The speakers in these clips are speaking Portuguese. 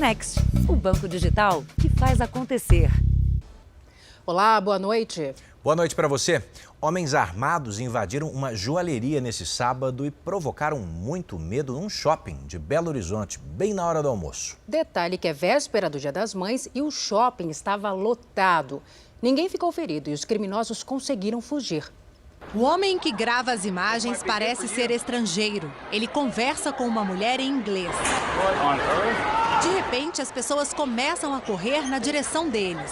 Next, o banco digital que faz acontecer. Olá, boa noite. Boa noite para você. Homens armados invadiram uma joalheria nesse sábado e provocaram muito medo num shopping de Belo Horizonte, bem na hora do almoço. Detalhe que é véspera do Dia das Mães e o shopping estava lotado. Ninguém ficou ferido e os criminosos conseguiram fugir. O homem que grava as imagens parece ser estrangeiro. Ele conversa com uma mulher em inglês. De repente, as pessoas começam a correr na direção deles.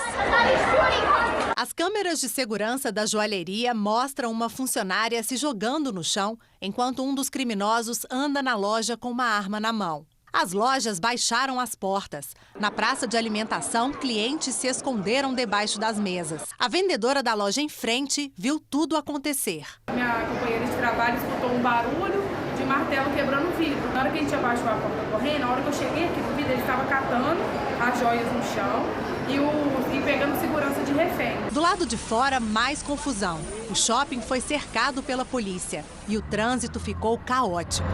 As câmeras de segurança da joalheria mostram uma funcionária se jogando no chão, enquanto um dos criminosos anda na loja com uma arma na mão. As lojas baixaram as portas. Na praça de alimentação, clientes se esconderam debaixo das mesas. A vendedora da loja em frente viu tudo acontecer. Minha companheira de trabalho escutou um barulho de martelo quebrando o vidro. Na hora que a gente abaixou a porta correndo, na hora que eu cheguei aqui no vidro, ele estava catando as joias no chão e pegando segurança de refém. Do lado de fora, mais confusão. O shopping foi cercado pela polícia e o trânsito ficou caótico.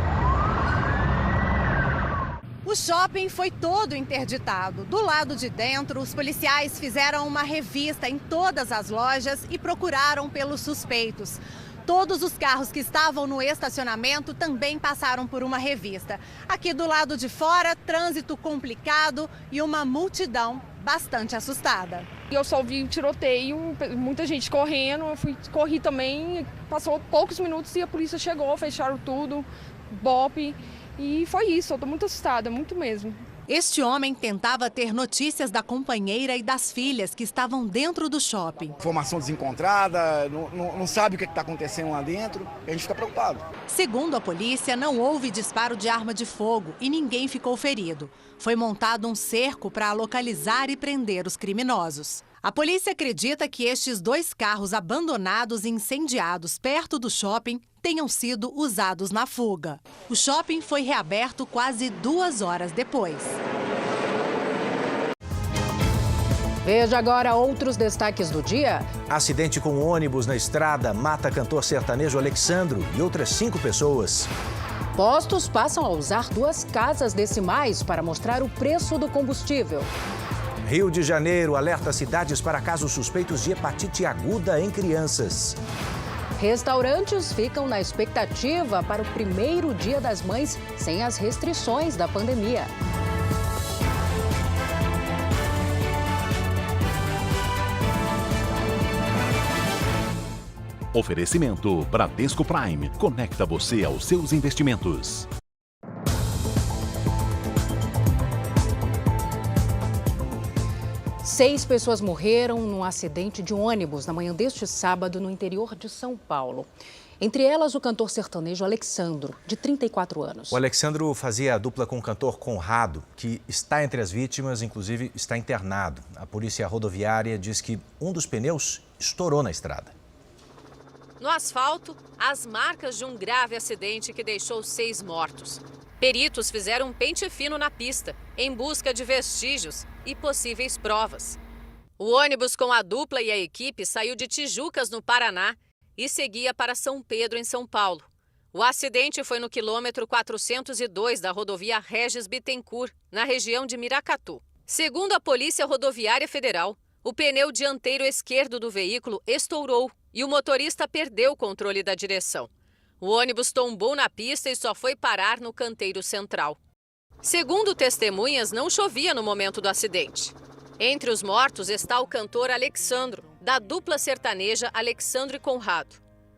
O shopping foi todo interditado. Do lado de dentro, os policiais fizeram uma revista em todas as lojas e procuraram pelos suspeitos. Todos os carros que estavam no estacionamento também passaram por uma revista. Aqui do lado de fora, trânsito complicado e uma multidão bastante assustada. Eu só vi o tiroteio, muita gente correndo, corri também, passou poucos minutos e a polícia chegou, fecharam tudo, BOPE. E foi isso, eu estou muito assustada, muito mesmo. Este homem tentava ter notícias da companheira e das filhas que estavam dentro do shopping. Informação desencontrada, não sabe o que está acontecendo lá dentro, e a gente fica preocupado. Segundo a polícia, não houve disparo de arma de fogo e ninguém ficou ferido. Foi montado um cerco para localizar e prender os criminosos. A polícia acredita que estes 2 carros abandonados e incendiados perto do shopping tenham sido usados na fuga. O shopping foi reaberto quase 2 horas depois. Veja agora outros destaques do dia. Acidente com ônibus na estrada mata cantor sertanejo Alexandro e outras 5 pessoas. Postos passam a usar 2 casas decimais para mostrar o preço do combustível. Rio de Janeiro alerta cidades para casos suspeitos de hepatite aguda em crianças. Restaurantes ficam na expectativa para o primeiro Dia das Mães sem as restrições da pandemia. Oferecimento Bradesco Prime. Conecta você aos seus investimentos. Seis pessoas morreram num acidente de ônibus na manhã deste sábado no interior de São Paulo. Entre elas, o cantor sertanejo Alexandro, de 34 anos. O Alexandro fazia a dupla com o cantor Conrado, que está entre as vítimas, inclusive está internado. A polícia rodoviária diz que um dos pneus estourou na estrada. No asfalto, as marcas de um grave acidente que deixou 6 mortos. Peritos fizeram um pente fino na pista, em busca de vestígios e possíveis provas. O ônibus com a dupla e a equipe saiu de Tijucas, no Paraná, e seguia para São Pedro, em São Paulo. O acidente foi no quilômetro 402 da rodovia Regis Bittencourt, na região de Miracatu. Segundo a Polícia Rodoviária Federal, o pneu dianteiro esquerdo do veículo estourou e o motorista perdeu o controle da direção. O ônibus tombou na pista e só foi parar no canteiro central. Segundo testemunhas, não chovia no momento do acidente. Entre os mortos está o cantor Alexandro, da dupla sertaneja Alexandro e Conrado.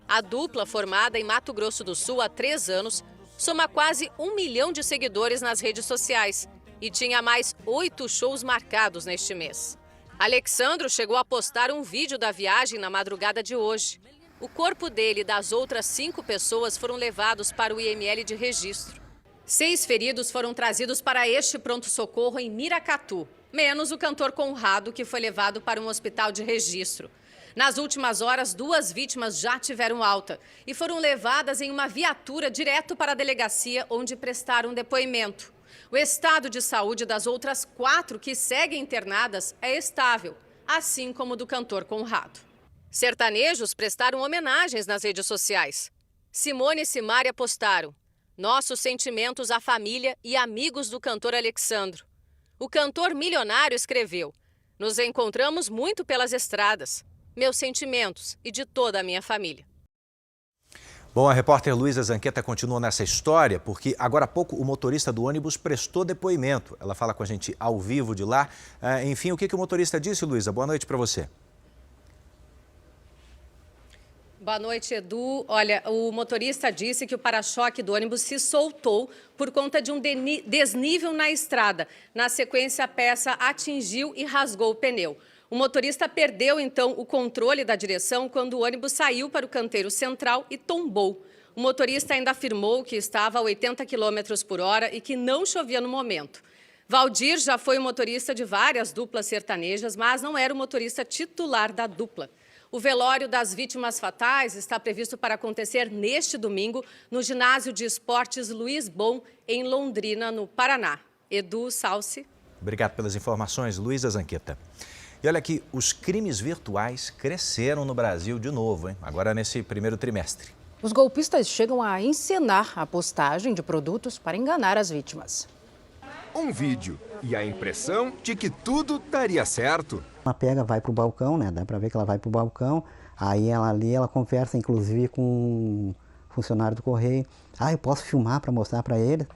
A dupla, formada em Mato Grosso do Sul há 3 anos, soma quase 1 milhão de seguidores nas redes sociais e tinha mais 8 shows marcados neste mês. Alexandro chegou a postar um vídeo da viagem na madrugada de hoje. O corpo dele e das outras 5 pessoas foram levados para o IML de registro. 6 feridos foram trazidos para este pronto-socorro em Miracatu, menos o cantor Conrado, que foi levado para um hospital de registro. Nas últimas horas, 2 vítimas já tiveram alta e foram levadas em uma viatura direto para a delegacia, onde prestaram depoimento. O estado de saúde das outras 4 que seguem internadas é estável, assim como o do cantor Conrado. Sertanejos prestaram homenagens nas redes sociais. Simone e Simária postaram: nossos sentimentos à família e amigos do cantor Alexandro. O cantor milionário escreveu: "Nos encontramos muito pelas estradas. Meus sentimentos e de toda a minha família." Bom, a repórter Luísa Zanqueta continua nessa história, porque agora há pouco o motorista do ônibus prestou depoimento. Ela fala com a gente ao vivo de lá. Enfim, o que o motorista disse, Luísa? Boa noite para você. Boa noite, Edu. Olha, o motorista disse que o para-choque do ônibus se soltou por conta de um desnível na estrada. Na sequência, a peça atingiu e rasgou o pneu. O motorista perdeu, então, o controle da direção quando o ônibus saiu para o canteiro central e tombou. O motorista ainda afirmou que estava a 80 km por hora e que não chovia no momento. Valdir já foi o motorista de várias duplas sertanejas, mas não era o motorista titular da dupla. O velório das vítimas fatais está previsto para acontecer neste domingo no Ginásio de Esportes Luiz Bon, em Londrina, no Paraná. Edu, Salsi. Obrigado pelas informações, Luísa Zanqueta. E olha aqui, os crimes virtuais cresceram no Brasil de novo, hein? Agora nesse primeiro trimestre. Os golpistas chegam a encenar a postagem de produtos para enganar as vítimas. Um vídeo e a impressão de que tudo daria certo. Ela pega, vai para o balcão, né? Dá para ver que ela vai para o balcão. Aí ela conversa, inclusive, com um funcionário do Correio. Eu posso filmar para mostrar para ele?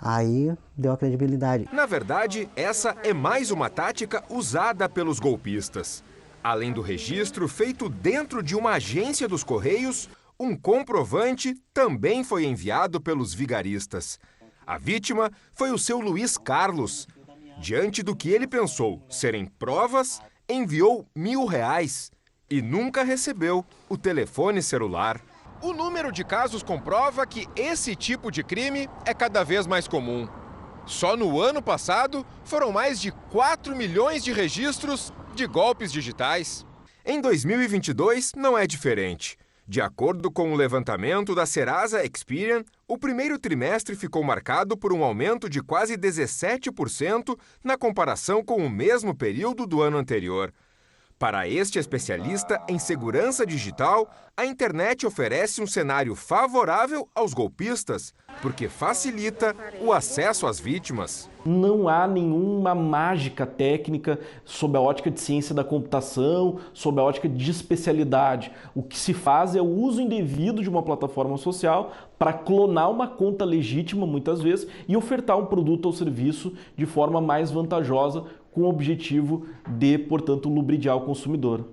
Aí deu a credibilidade. Na verdade, essa é mais uma tática usada pelos golpistas. Além do registro feito dentro de uma agência dos Correios, um comprovante também foi enviado pelos vigaristas. A vítima foi o seu Luiz Carlos. Diante do que ele pensou serem provas, enviou R$1.000 e nunca recebeu o telefone celular. O número de casos comprova que esse tipo de crime é cada vez mais comum. Só no ano passado, foram mais de 4 milhões de registros de golpes digitais. Em 2022, não é diferente. De acordo com o levantamento da Serasa Experian, o primeiro trimestre ficou marcado por um aumento de quase 17% na comparação com o mesmo período do ano anterior. Para este especialista em segurança digital, a internet oferece um cenário favorável aos golpistas, porque facilita o acesso às vítimas. Não há nenhuma mágica técnica sob a ótica de ciência da computação, sob a ótica de especialidade. O que se faz é o uso indevido de uma plataforma social para clonar uma conta legítima, muitas vezes, e ofertar um produto ou serviço de forma mais vantajosa, com o objetivo de, portanto, lubridiar o consumidor.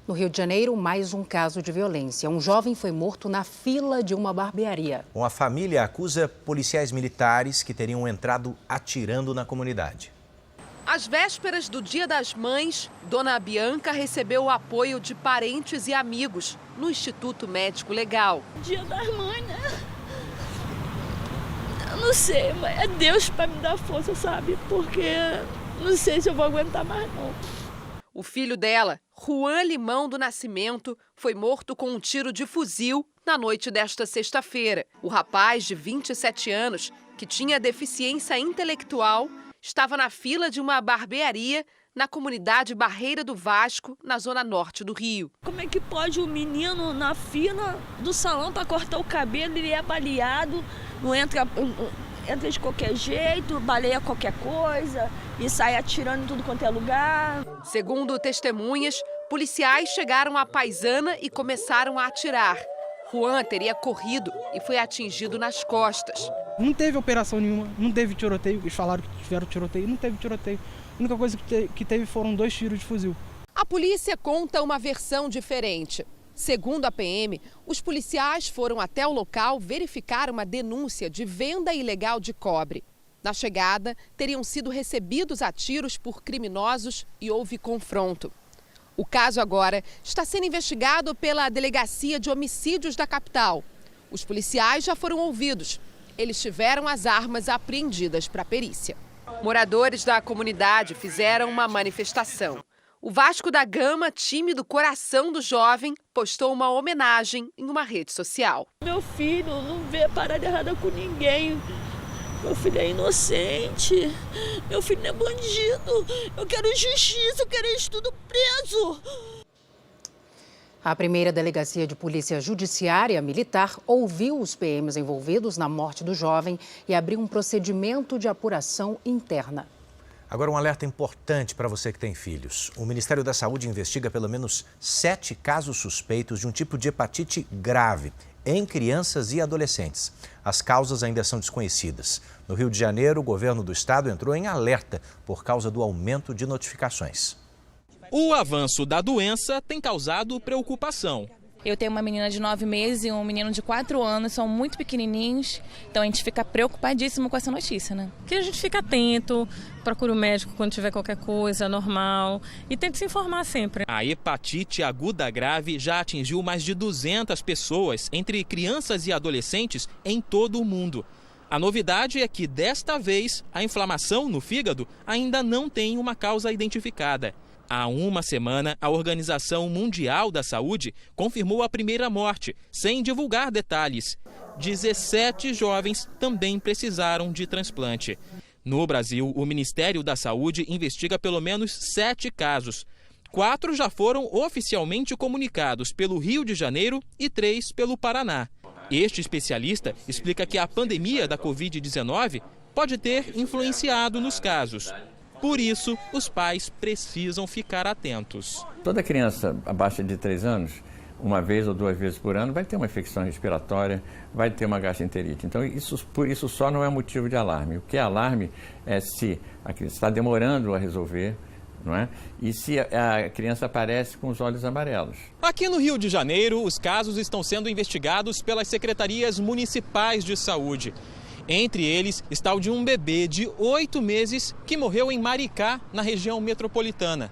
No Rio de Janeiro, mais um caso de violência. Um jovem foi morto na fila de uma barbearia. Uma família acusa policiais militares que teriam entrado atirando na comunidade. Às vésperas do Dia das Mães, Dona Bianca recebeu o apoio de parentes e amigos no Instituto Médico Legal. Dia das Mães, né? Eu não sei, mas é Deus para me dar força, sabe? Porque não sei se eu vou aguentar mais, não. O filho dela, Juan Limão do Nascimento, foi morto com um tiro de fuzil na noite desta sexta-feira. O rapaz, de 27 anos, que tinha deficiência intelectual, estava na fila de uma barbearia na comunidade Barreira do Vasco, na zona norte do Rio. Como é que pode um menino na fila do salão para cortar o cabelo, ele é baleado, não entra de qualquer jeito, baleia qualquer coisa e sai atirando em tudo quanto é lugar. Segundo testemunhas, policiais chegaram à paisana e começaram a atirar. Juan teria corrido e foi atingido nas costas. Não teve operação nenhuma, não teve tiroteio. Eles falaram que tiveram tiroteio, não teve tiroteio. A única coisa que teve foram 2 tiros de fuzil. A polícia conta uma versão diferente. Segundo a PM, os policiais foram até o local verificar uma denúncia de venda ilegal de cobre. Na chegada, teriam sido recebidos a tiros por criminosos e houve confronto. O caso agora está sendo investigado pela Delegacia de Homicídios da capital. Os policiais já foram ouvidos. Eles tiveram as armas apreendidas para a perícia. Moradores da comunidade fizeram uma manifestação. O Vasco da Gama, time do coração do jovem, postou uma homenagem em uma rede social. Meu filho não vê parada errada com ninguém. Meu filho é inocente. Meu filho não é bandido. Eu quero justiça, eu quero isso tudo preso. A primeira delegacia de polícia judiciária militar ouviu os PMs envolvidos na morte do jovem e abriu um procedimento de apuração interna. Agora um alerta importante para você que tem filhos. O Ministério da Saúde investiga pelo menos 7 casos suspeitos de um tipo de hepatite grave em crianças e adolescentes. As causas ainda são desconhecidas. No Rio de Janeiro, o governo do estado entrou em alerta por causa do aumento de notificações. O avanço da doença tem causado preocupação. Eu tenho uma menina de 9 meses e um menino de 4 anos, são muito pequenininhos, então a gente fica preocupadíssimo com essa notícia, né? Que a gente fica atento, procura o médico quando tiver qualquer coisa normal e tenta se informar sempre. A hepatite aguda grave já atingiu mais de 200 pessoas, entre crianças e adolescentes, em todo o mundo. A novidade é que, desta vez, a inflamação no fígado ainda não tem uma causa identificada. Há uma semana, a Organização Mundial da Saúde confirmou a primeira morte, sem divulgar detalhes. 17 jovens também precisaram de transplante. No Brasil, o Ministério da Saúde investiga pelo menos 7 casos. 4 já foram oficialmente comunicados pelo Rio de Janeiro e 3 pelo Paraná. Este especialista explica que a pandemia da Covid-19 pode ter influenciado nos casos. Por isso, os pais precisam ficar atentos. Toda criança abaixo de 3 anos, uma vez ou 2 vezes por ano, vai ter uma infecção respiratória, vai ter uma gastroenterite. Então, por isso só não é motivo de alarme. O que é alarme é se a criança está demorando a resolver, não é? E se a criança aparece com os olhos amarelos. Aqui no Rio de Janeiro, os casos estão sendo investigados pelas secretarias municipais de saúde. Entre eles está o de um bebê de 8 meses que morreu em Maricá, na região metropolitana.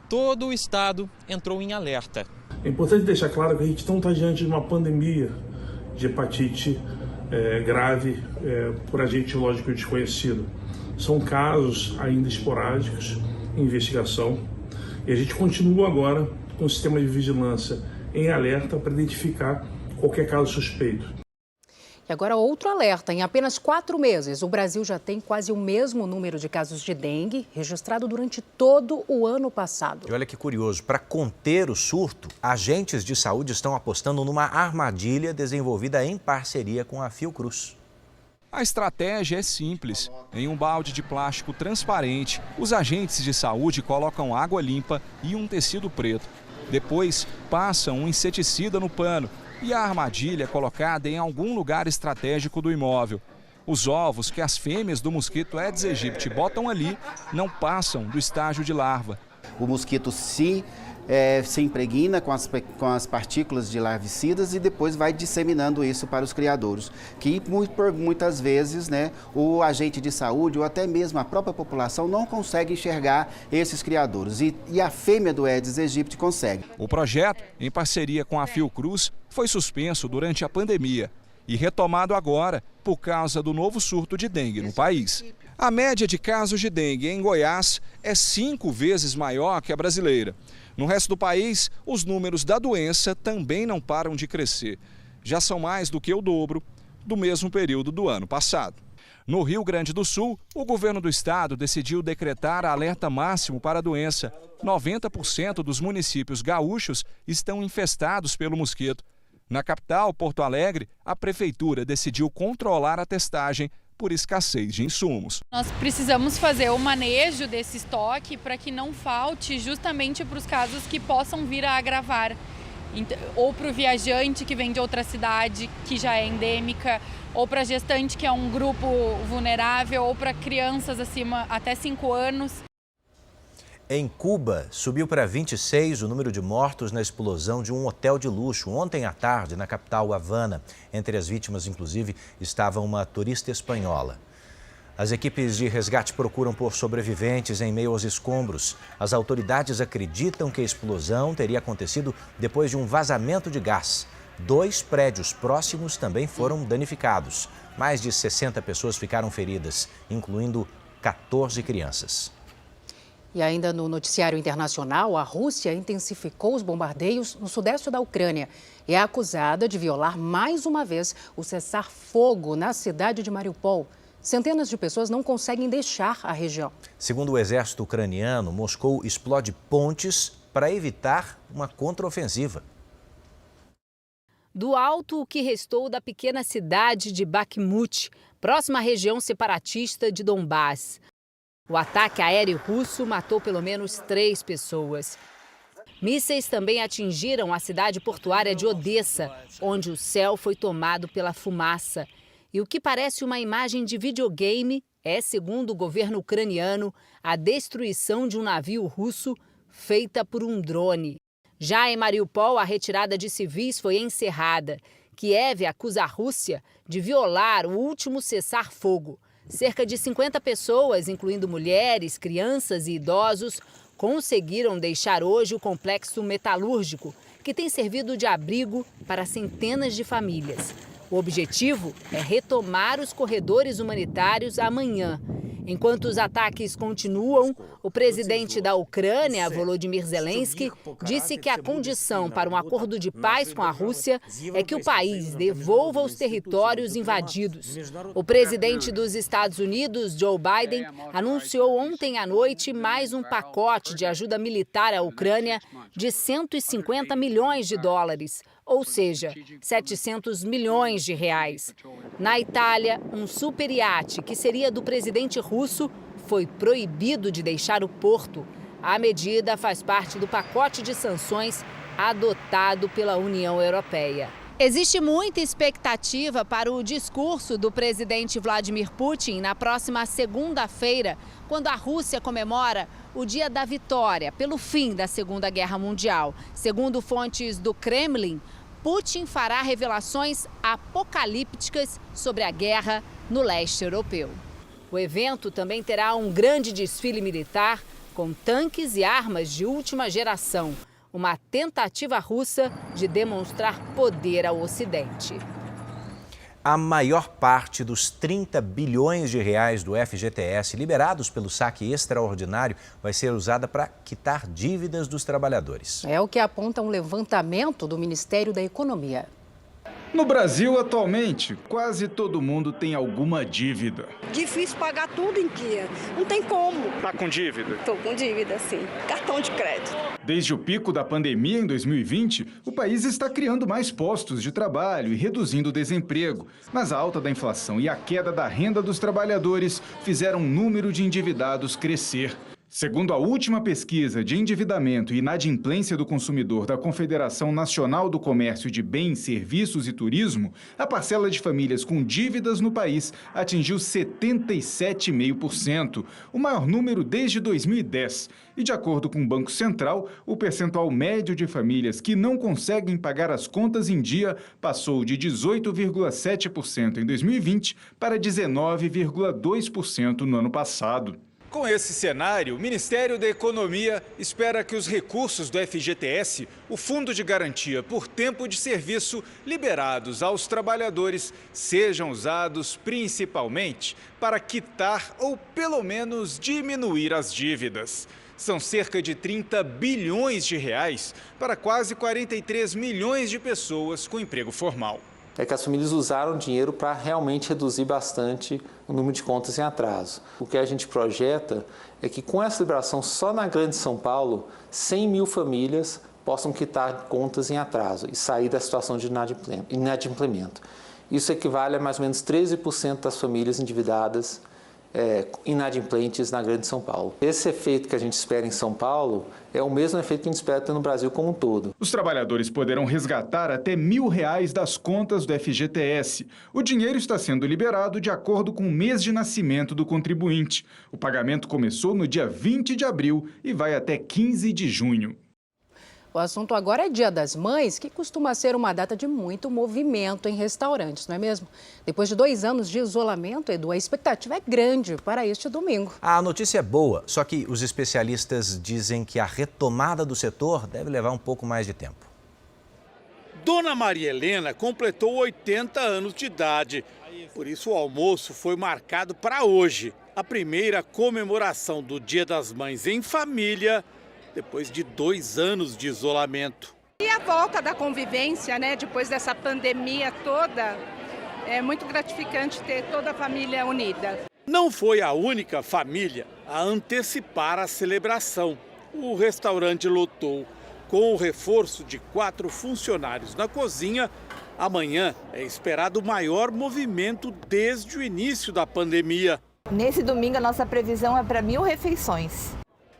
Todo o estado entrou em alerta. É importante deixar claro que a gente não está diante de uma pandemia de hepatite grave por agente biológico desconhecido. São casos ainda esporádicos em investigação e a gente continua agora com o sistema de vigilância em alerta para identificar qualquer caso suspeito. E agora outro alerta, em apenas 4 meses, o Brasil já tem quase o mesmo número de casos de dengue registrado durante todo o ano passado. E olha que curioso, para conter o surto, agentes de saúde estão apostando numa armadilha desenvolvida em parceria com a Fiocruz. A estratégia é simples. Em um balde de plástico transparente, os agentes de saúde colocam água limpa e um tecido preto. Depois, passam um inseticida no pano e a armadilha é colocada em algum lugar estratégico do imóvel. Os ovos que as fêmeas do mosquito Aedes aegypti botam ali não passam do estágio de larva. O mosquito se impregna com as partículas de larvicidas e depois vai disseminando isso para os criadouros, que muitas vezes o agente de saúde ou até mesmo a própria população não consegue enxergar esses criadouros e a fêmea do Aedes aegypti consegue. O projeto, em parceria com a Fiocruz, foi suspenso durante a pandemia e retomado agora por causa do novo surto de dengue no país. A média de casos de dengue em Goiás é 5 vezes maior que a brasileira. No resto do país, os números da doença também não param de crescer. Já são mais do que o dobro do mesmo período do ano passado. No Rio Grande do Sul, o governo do estado decidiu decretar alerta máximo para a doença. 90% dos municípios gaúchos estão infestados pelo mosquito. Na capital, Porto Alegre, a prefeitura decidiu controlar a testagem por escassez de insumos. Nós precisamos fazer o manejo desse estoque para que não falte justamente para os casos que possam vir a agravar. Ou para o viajante que vem de outra cidade, que já é endêmica, ou para a gestante, que é um grupo vulnerável, ou para crianças acima até 5 anos. Em Cuba, subiu para 26 o número de mortos na explosão de um hotel de luxo ontem à tarde na capital Havana. Entre as vítimas, inclusive, estava uma turista espanhola. As equipes de resgate procuram por sobreviventes em meio aos escombros. As autoridades acreditam que a explosão teria acontecido depois de um vazamento de gás. 2 prédios próximos também foram danificados. Mais de 60 pessoas ficaram feridas, incluindo 14 crianças. E ainda no noticiário internacional, a Rússia intensificou os bombardeios no sudeste da Ucrânia e é acusada de violar mais uma vez o cessar-fogo na cidade de Mariupol. Centenas de pessoas não conseguem deixar a região. Segundo o exército ucraniano, Moscou explode pontes para evitar uma contraofensiva. Do alto, o que restou da pequena cidade de Bakhmut, próxima à região separatista de Donbás. O ataque aéreo russo matou pelo menos 3 pessoas. Mísseis também atingiram a cidade portuária de Odessa, onde o céu foi tomado pela fumaça. E o que parece uma imagem de videogame é, segundo o governo ucraniano, a destruição de um navio russo feita por um drone. Já em Mariupol, a retirada de civis foi encerrada. Kiev acusa a Rússia de violar o último cessar-fogo. Cerca de 50 pessoas, incluindo mulheres, crianças e idosos, conseguiram deixar hoje o complexo metalúrgico, que tem servido de abrigo para centenas de famílias. O objetivo é retomar os corredores humanitários amanhã. Enquanto os ataques continuam, o presidente da Ucrânia, Volodymyr Zelensky, disse que a condição para um acordo de paz com a Rússia é que o país devolva os territórios invadidos. O presidente dos Estados Unidos, Joe Biden, anunciou ontem à noite mais um pacote de ajuda militar à Ucrânia de 150 milhões de dólares. Ou seja, 700 milhões de reais. Na Itália, um superiate que seria do presidente russo foi proibido de deixar o porto. A medida faz parte do pacote de sanções adotado pela União Europeia. Existe muita expectativa para o discurso do presidente Vladimir Putin na próxima segunda-feira, quando a Rússia comemora o Dia da Vitória pelo fim da Segunda Guerra Mundial. Segundo fontes do Kremlin, Putin fará revelações apocalípticas sobre a guerra no leste europeu. O evento também terá um grande desfile militar com tanques e armas de última geração, uma tentativa russa de demonstrar poder ao Ocidente. A maior parte dos 30 bilhões de reais do FGTS liberados pelo saque extraordinário vai ser usada para quitar dívidas dos trabalhadores. É o que aponta um levantamento do Ministério da Economia. No Brasil, atualmente, quase todo mundo tem alguma dívida. Difícil pagar tudo em dia. Não tem como. Tá com dívida? Tô com dívida, sim. Cartão de crédito. Desde o pico da pandemia em 2020, o país está criando mais postos de trabalho e reduzindo o desemprego. Mas a alta da inflação e a queda da renda dos trabalhadores fizeram o número de endividados crescer. Segundo a última pesquisa de endividamento e inadimplência do consumidor da Confederação Nacional do Comércio de Bens, Serviços e Turismo, a parcela de famílias com dívidas no país atingiu 77,5%, o maior número desde 2010. E de acordo com o Banco Central, o percentual médio de famílias que não conseguem pagar as contas em dia passou de 18,7% em 2020 para 19,2% no ano passado. Com esse cenário, o Ministério da Economia espera que os recursos do FGTS, o Fundo de Garantia por Tempo de Serviço, liberados aos trabalhadores, sejam usados principalmente para quitar ou pelo menos diminuir as dívidas. São cerca de 30 bilhões de reais para quase 43 milhões de pessoas com emprego formal. É que as famílias usaram o dinheiro para realmente reduzir bastante o número de contas em atraso. O que a gente projeta é que com essa liberação, só na Grande São Paulo, 100 mil famílias possam quitar contas em atraso e sair da situação de inadimplemento. Isso equivale a mais ou menos 13% das famílias endividadas inadimplentes na Grande São Paulo. Esse efeito que a gente espera em São Paulo é o mesmo efeito que a gente espera ter no Brasil como um todo. Os trabalhadores poderão resgatar até R$1.000 das contas do FGTS. O dinheiro está sendo liberado de acordo com o mês de nascimento do contribuinte. O pagamento começou no dia 20 de abril e vai até 15 de junho. O assunto agora é Dia das Mães, que costuma ser uma data de muito movimento em restaurantes, não é mesmo? Depois de 2 anos de isolamento, Edu, a expectativa é grande para este domingo. A notícia é boa, só que os especialistas dizem que a retomada do setor deve levar um pouco mais de tempo. Dona Maria Helena completou 80 anos de idade. Por isso o almoço foi marcado para hoje, a primeira comemoração do Dia das Mães em família, depois de 2 anos de isolamento. E a volta da convivência, né, depois dessa pandemia toda, é muito gratificante ter toda a família unida. Não foi a única família a antecipar a celebração. O restaurante lotou. Com o reforço de 4 funcionários na cozinha, amanhã é esperado o maior movimento desde o início da pandemia. Nesse domingo, a nossa previsão é para 1.000 refeições.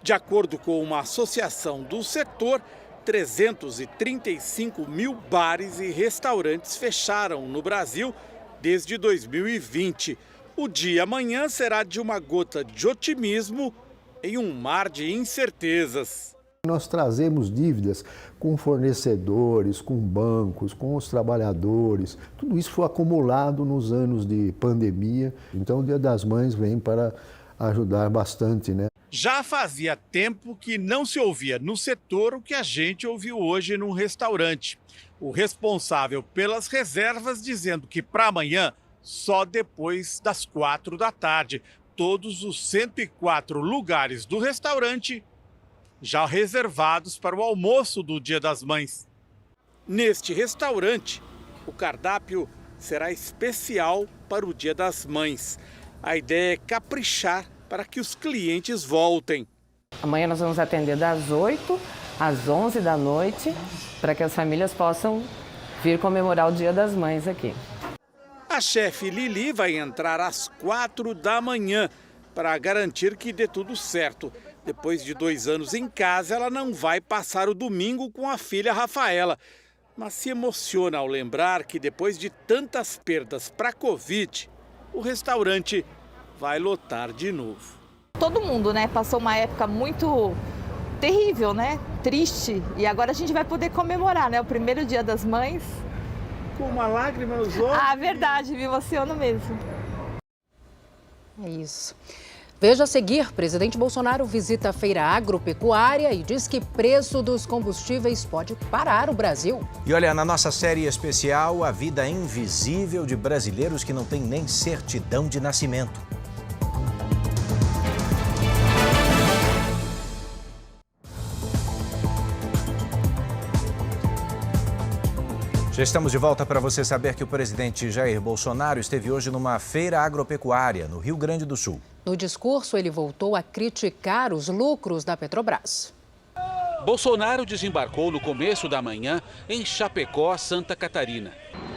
De acordo com uma associação do setor, 335 mil bares e restaurantes fecharam no Brasil desde 2020. O dia amanhã será de uma gota de otimismo em um mar de incertezas. Nós trazemos dívidas com fornecedores, com bancos, com os trabalhadores. Tudo isso foi acumulado nos anos de pandemia. Então o Dia das Mães vem para ajudar bastante, né? Já fazia tempo que não se ouvia no setor o que a gente ouviu hoje num restaurante. O responsável pelas reservas dizendo que para amanhã, só depois das 4 da tarde, todos os 104 lugares do restaurante já reservados para o almoço do Dia das Mães. Neste restaurante, o cardápio será especial para o Dia das Mães. A ideia é caprichar para que os clientes voltem. Amanhã nós vamos atender das 8 às 11 da noite, para que as famílias possam vir comemorar o Dia das Mães aqui. A chefe Lili vai entrar às 4 da manhã para garantir que dê tudo certo. Depois de 2 anos em casa, ela não vai passar o domingo com a filha Rafaela. Mas se emociona ao lembrar que depois de tantas perdas para a Covid, o restaurante vai lotar de novo. Todo mundo, né, passou uma época muito terrível, né, triste. E agora a gente vai poder comemorar, né, o primeiro Dia das Mães. Com uma lágrima nos olhos. Ah, verdade, me emociono mesmo. É isso. Veja a seguir, presidente Bolsonaro visita a feira agropecuária e diz que preço dos combustíveis pode parar o Brasil. E olha, na nossa série especial, a vida invisível de brasileiros que não têm nem certidão de nascimento. Já estamos de volta para você saber que o presidente Jair Bolsonaro esteve hoje numa feira agropecuária no Rio Grande do Sul. No discurso, ele voltou a criticar os lucros da Petrobras. Bolsonaro desembarcou no começo da manhã em Chapecó, Santa Catarina.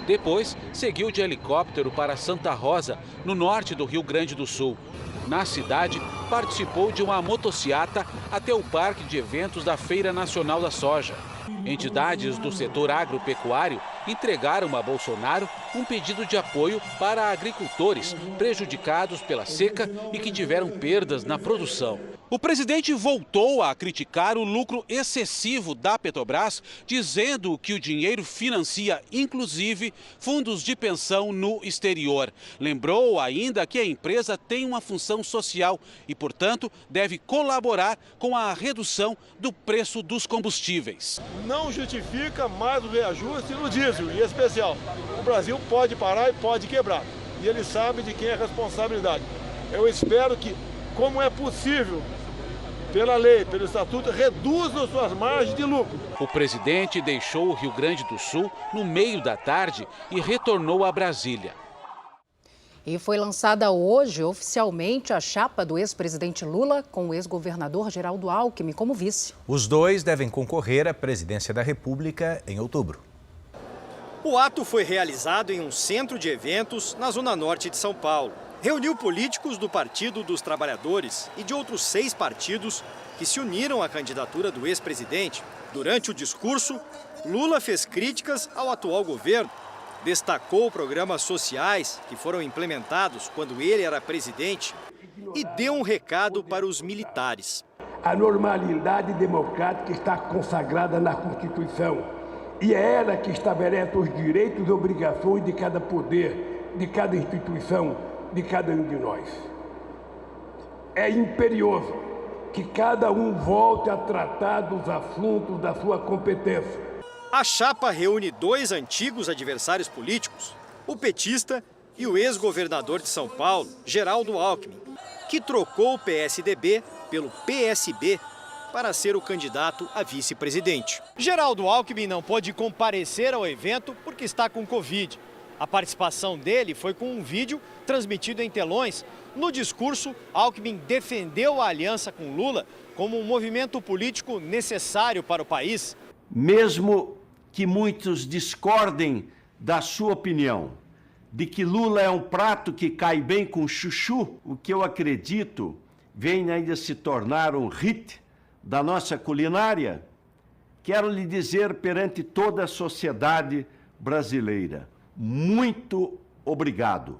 Depois, seguiu de helicóptero para Santa Rosa, no norte do Rio Grande do Sul. Na cidade, participou de uma motociata até o parque de eventos da Feira Nacional da Soja. Entidades do setor agropecuário entregaram a Bolsonaro um pedido de apoio para agricultores prejudicados pela seca e que tiveram perdas na produção. O presidente voltou a criticar o lucro excessivo da Petrobras, dizendo que o dinheiro financia, inclusive, fundos de pensão no exterior. Lembrou ainda que a empresa tem uma função social e, portanto, deve colaborar com a redução do preço dos combustíveis. Não justifica mais o reajuste no diesel, em especial. O Brasil pode parar e pode quebrar. E ele sabe de quem é a responsabilidade. Eu espero que, como é possível, pela lei, pelo estatuto, reduzam suas margens de lucro. O presidente deixou o Rio Grande do Sul no meio da tarde e retornou a Brasília. E foi lançada hoje, oficialmente, a chapa do ex-presidente Lula com o ex-governador Geraldo Alckmin como vice. Os dois devem concorrer à presidência da República em outubro. O ato foi realizado em um centro de eventos na zona norte de São Paulo. Reuniu políticos do Partido dos Trabalhadores e de outros 6 partidos que se uniram à candidatura do ex-presidente. Durante o discurso, Lula fez críticas ao atual governo. Destacou programas sociais que foram implementados quando ele era presidente e deu um recado para os militares. A normalidade democrática está consagrada na Constituição e é ela que estabelece os direitos e obrigações de cada poder, de cada instituição, de cada um de nós. É imperioso que cada um volte a tratar dos assuntos da sua competência. A chapa reúne 2 antigos adversários políticos, o petista e o ex-governador de São Paulo, Geraldo Alckmin, que trocou o PSDB pelo PSB para ser o candidato a vice-presidente. Geraldo Alckmin não pôde comparecer ao evento porque está com Covid. A participação dele foi com um vídeo transmitido em telões. No discurso, Alckmin defendeu a aliança com Lula como um movimento político necessário para o país. Mesmo que muitos discordem da sua opinião, de que Lula é um prato que cai bem com chuchu, o que eu acredito vem ainda se tornar um hit da nossa culinária, quero lhe dizer perante toda a sociedade brasileira, muito obrigado.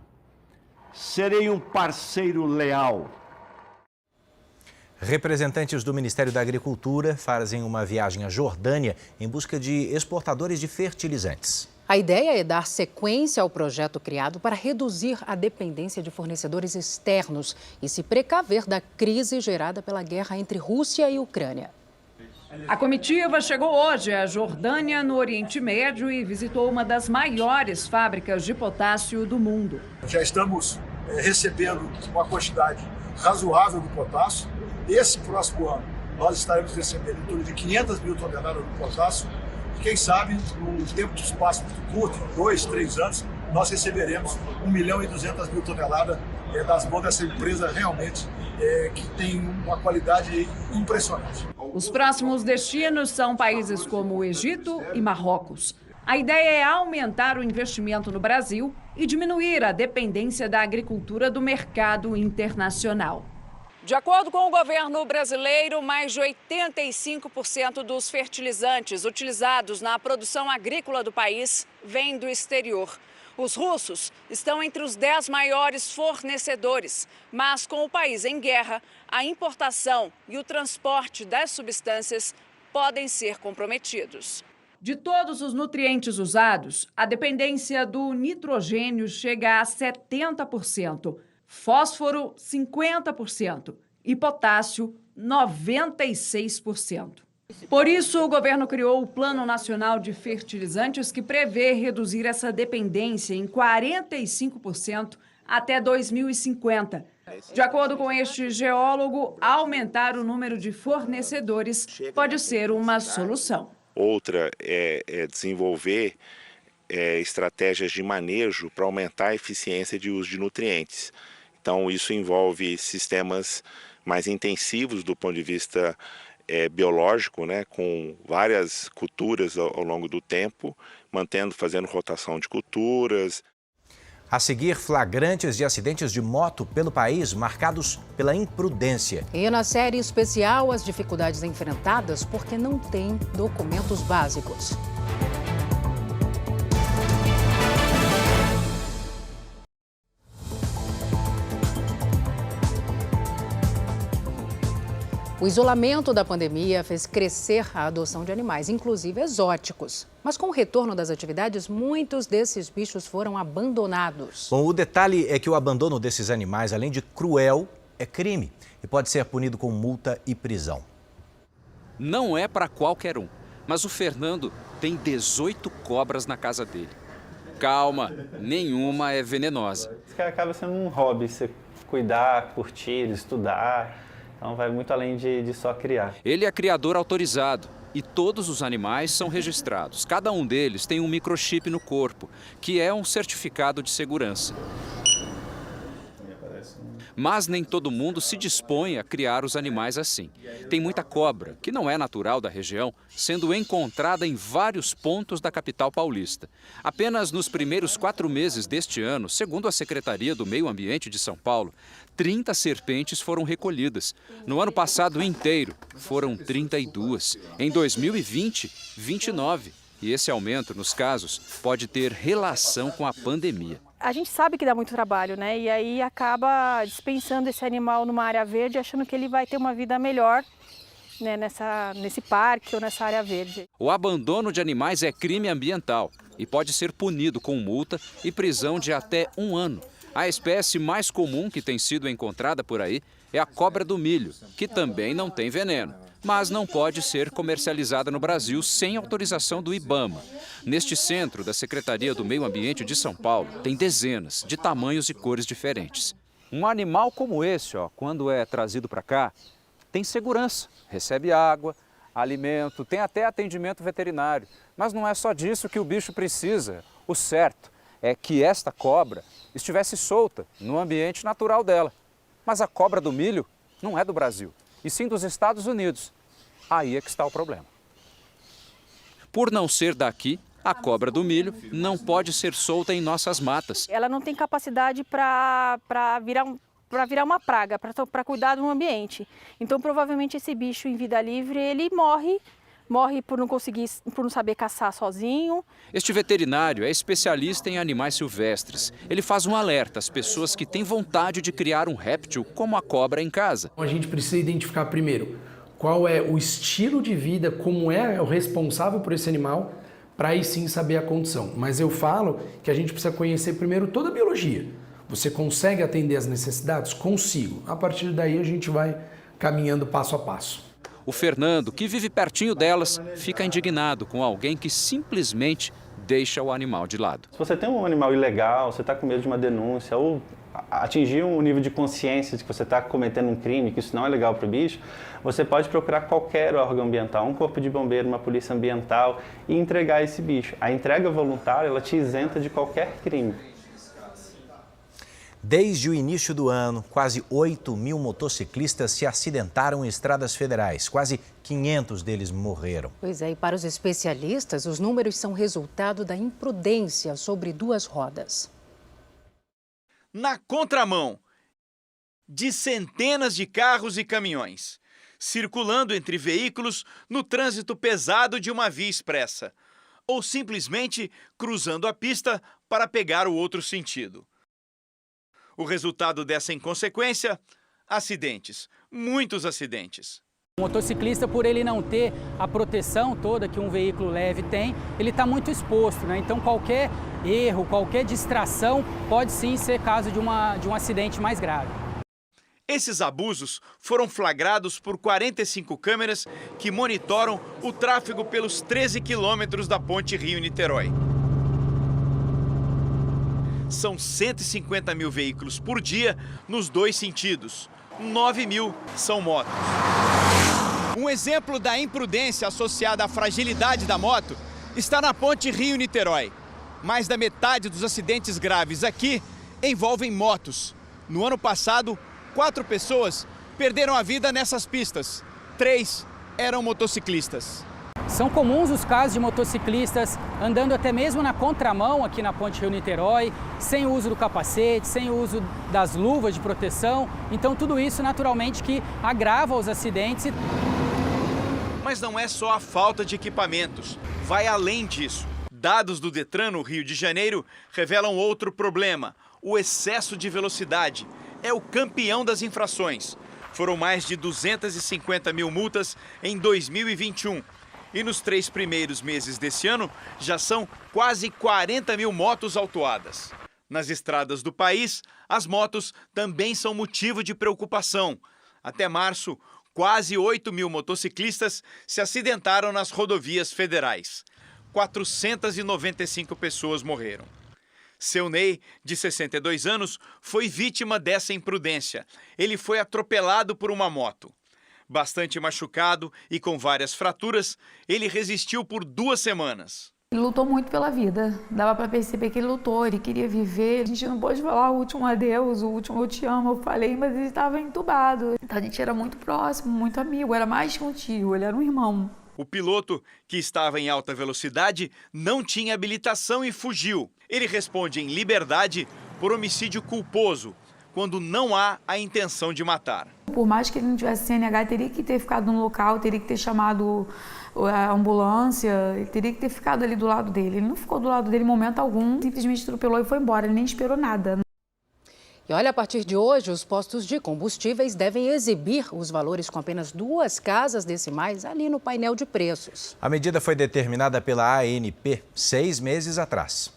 Serei um parceiro leal. Representantes do Ministério da Agricultura fazem uma viagem à Jordânia em busca de exportadores de fertilizantes. A ideia é dar sequência ao projeto criado para reduzir a dependência de fornecedores externos e se precaver da crise gerada pela guerra entre Rússia e Ucrânia. A comitiva chegou hoje à Jordânia, no Oriente Médio, e visitou uma das maiores fábricas de potássio do mundo. Já estamos recebendo uma quantidade razoável de potássio. Esse próximo ano, nós estaremos recebendo em torno de 500 mil toneladas de potássio. E quem sabe, num tempo de espaço muito curto, 2, 3 anos, nós receberemos 1.200.000 toneladas das mãos dessa empresa realmente que tem uma qualidade impressionante. Os próximos destinos são países como o Egito e Marrocos. A ideia é aumentar o investimento no Brasil e diminuir a dependência da agricultura do mercado internacional. De acordo com o governo brasileiro, mais de 85% dos fertilizantes utilizados na produção agrícola do país vêm do exterior. Os russos estão entre os 10 maiores fornecedores, mas com o país em guerra, a importação e o transporte das substâncias podem ser comprometidos. De todos os nutrientes usados, a dependência do nitrogênio chega a 70%. Fósforo, 50% e potássio, 96%. Por isso, o governo criou o Plano Nacional de Fertilizantes, que prevê reduzir essa dependência em 45% até 2050. De acordo com este geólogo, aumentar o número de fornecedores pode ser uma solução. Outra é desenvolver estratégias de manejo para aumentar a eficiência de uso de nutrientes. Então, isso envolve sistemas mais intensivos do ponto de vista biológico, né, com várias culturas ao longo do tempo, fazendo rotação de culturas. A seguir, flagrantes de acidentes de moto pelo país marcados pela imprudência. E na série especial, as dificuldades enfrentadas porque não tem documentos básicos. O isolamento da pandemia fez crescer a adoção de animais, inclusive exóticos. Mas com o retorno das atividades, muitos desses bichos foram abandonados. Bom, o detalhe é que o abandono desses animais, além de cruel, é crime e pode ser punido com multa e prisão. Não é para qualquer um, mas o Fernando tem 18 cobras na casa dele. Calma, nenhuma é venenosa. Isso acaba sendo um hobby, você cuidar, curtir, estudar. Então vai muito além de só criar. Ele é criador autorizado e todos os animais são registrados. Cada um deles tem um microchip no corpo, que é um certificado de segurança. Mas nem todo mundo se dispõe a criar os animais assim. Tem muita cobra, que não é natural da região, sendo encontrada em vários pontos da capital paulista. Apenas nos primeiros 4 meses deste ano, segundo a Secretaria do Meio Ambiente de São Paulo, 30 serpentes foram recolhidas. No ano passado inteiro, foram 32. Em 2020, 29. E esse aumento nos casos pode ter relação com a pandemia. A gente sabe que dá muito trabalho, né? E aí acaba dispensando esse animal numa área verde, achando que ele vai ter uma vida melhor, né, nesse parque ou nessa área verde. O abandono de animais é crime ambiental e pode ser punido com multa e prisão de até 1 ano. A espécie mais comum que tem sido encontrada por aí é a cobra do milho, que também não tem veneno, mas não pode ser comercializada no Brasil sem autorização do IBAMA. Neste centro da Secretaria do Meio Ambiente de São Paulo, tem dezenas de tamanhos e cores diferentes. Um animal como esse, quando é trazido para cá, tem segurança, recebe água, alimento, tem até atendimento veterinário. Mas não é só disso que o bicho precisa. O certo é que esta cobra estivesse solta no ambiente natural dela. Mas a cobra do milho não é do Brasil, e sim dos Estados Unidos. Aí é que está o problema. Por não ser daqui, A cobra do milho não pode ser solta em nossas matas. Ela não tem capacidade para virar uma praga, para cuidar do ambiente. Então, provavelmente, esse bicho em vida livre, ele morre por não saber caçar sozinho. Este veterinário é especialista em animais silvestres. Ele faz um alerta às pessoas que têm vontade de criar um réptil como a cobra em casa. A gente precisa identificar primeiro qual é o estilo de vida, como é o responsável por esse animal, para aí sim saber a condição. Mas eu falo que a gente precisa conhecer primeiro toda a biologia. Você consegue atender as necessidades? Consigo. A partir daí a gente vai caminhando passo a passo. O Fernando, que vive pertinho delas, fica indignado com alguém que simplesmente deixa o animal de lado. Se você tem um animal ilegal, você está com medo de uma denúncia ou atingir um nível de consciência de que você está cometendo um crime, que isso não é legal para o bicho, você pode procurar qualquer órgão ambiental, um corpo de bombeiro, uma polícia ambiental e entregar esse bicho. A entrega voluntária, ela te isenta de qualquer crime. Desde o início do ano, quase 8.000 motociclistas se acidentaram em estradas federais. Quase 500 deles morreram. Pois é, e para os especialistas, os números são resultado da imprudência sobre duas rodas. Na contramão de centenas de carros e caminhões, circulando entre veículos no trânsito pesado de uma via expressa, ou simplesmente cruzando a pista para pegar o outro sentido. O resultado dessa inconsequência? Acidentes, muitos acidentes. O motociclista, por ele não ter a proteção toda que um veículo leve tem, ele está muito exposto, né? Então qualquer erro, qualquer distração pode sim ser caso de um acidente mais grave. Esses abusos foram flagrados por 45 câmeras que monitoram o tráfego pelos 13 quilômetros da ponte Rio-Niterói. São 150 mil veículos por dia nos dois sentidos. 9.000 são motos. Um exemplo da imprudência associada à fragilidade da moto está na ponte Rio-Niterói. Mais da metade dos acidentes graves aqui envolvem motos. No ano passado, 4 pessoas perderam a vida nessas pistas. 3 eram motociclistas. São comuns os casos de motociclistas andando até mesmo na contramão aqui na ponte Rio-Niterói, sem o uso do capacete, sem o uso das luvas de proteção. Então tudo isso naturalmente que agrava os acidentes. Mas não é só a falta de equipamentos, vai além disso. Dados do Detran no Rio de Janeiro revelam outro problema: o excesso de velocidade. É o campeão das infrações. Foram mais de 250 mil multas em 2021. E nos 3 primeiros meses desse ano, já são quase 40 mil motos autuadas. Nas estradas do país, as motos também são motivo de preocupação. Até março, quase 8.000 motociclistas se acidentaram nas rodovias federais. 495 pessoas morreram. Seu Ney, de 62 anos, foi vítima dessa imprudência. Ele foi atropelado por uma moto. Bastante machucado e com várias fraturas, ele resistiu por 2 semanas. Ele lutou muito pela vida, dava para perceber que ele lutou, ele queria viver. A gente não pôde falar o último adeus, o último eu te amo, eu falei, mas ele estava entubado. Então a gente era muito próximo, muito amigo, era mais que um tio, ele era um irmão. O piloto, que estava em alta velocidade, não tinha habilitação e fugiu. Ele responde em liberdade por homicídio culposo, quando não há a intenção de matar. Por mais que ele não tivesse CNH, teria que ter ficado no local, teria que ter chamado a ambulância, ele teria que ter ficado ali do lado dele. Ele não ficou do lado dele em momento algum, simplesmente atropelou e foi embora, ele nem esperou nada. E olha, a partir de hoje, os postos de combustíveis devem exibir os valores com apenas 2 casas decimais ali no painel de preços. A medida foi determinada pela ANP 6 meses atrás.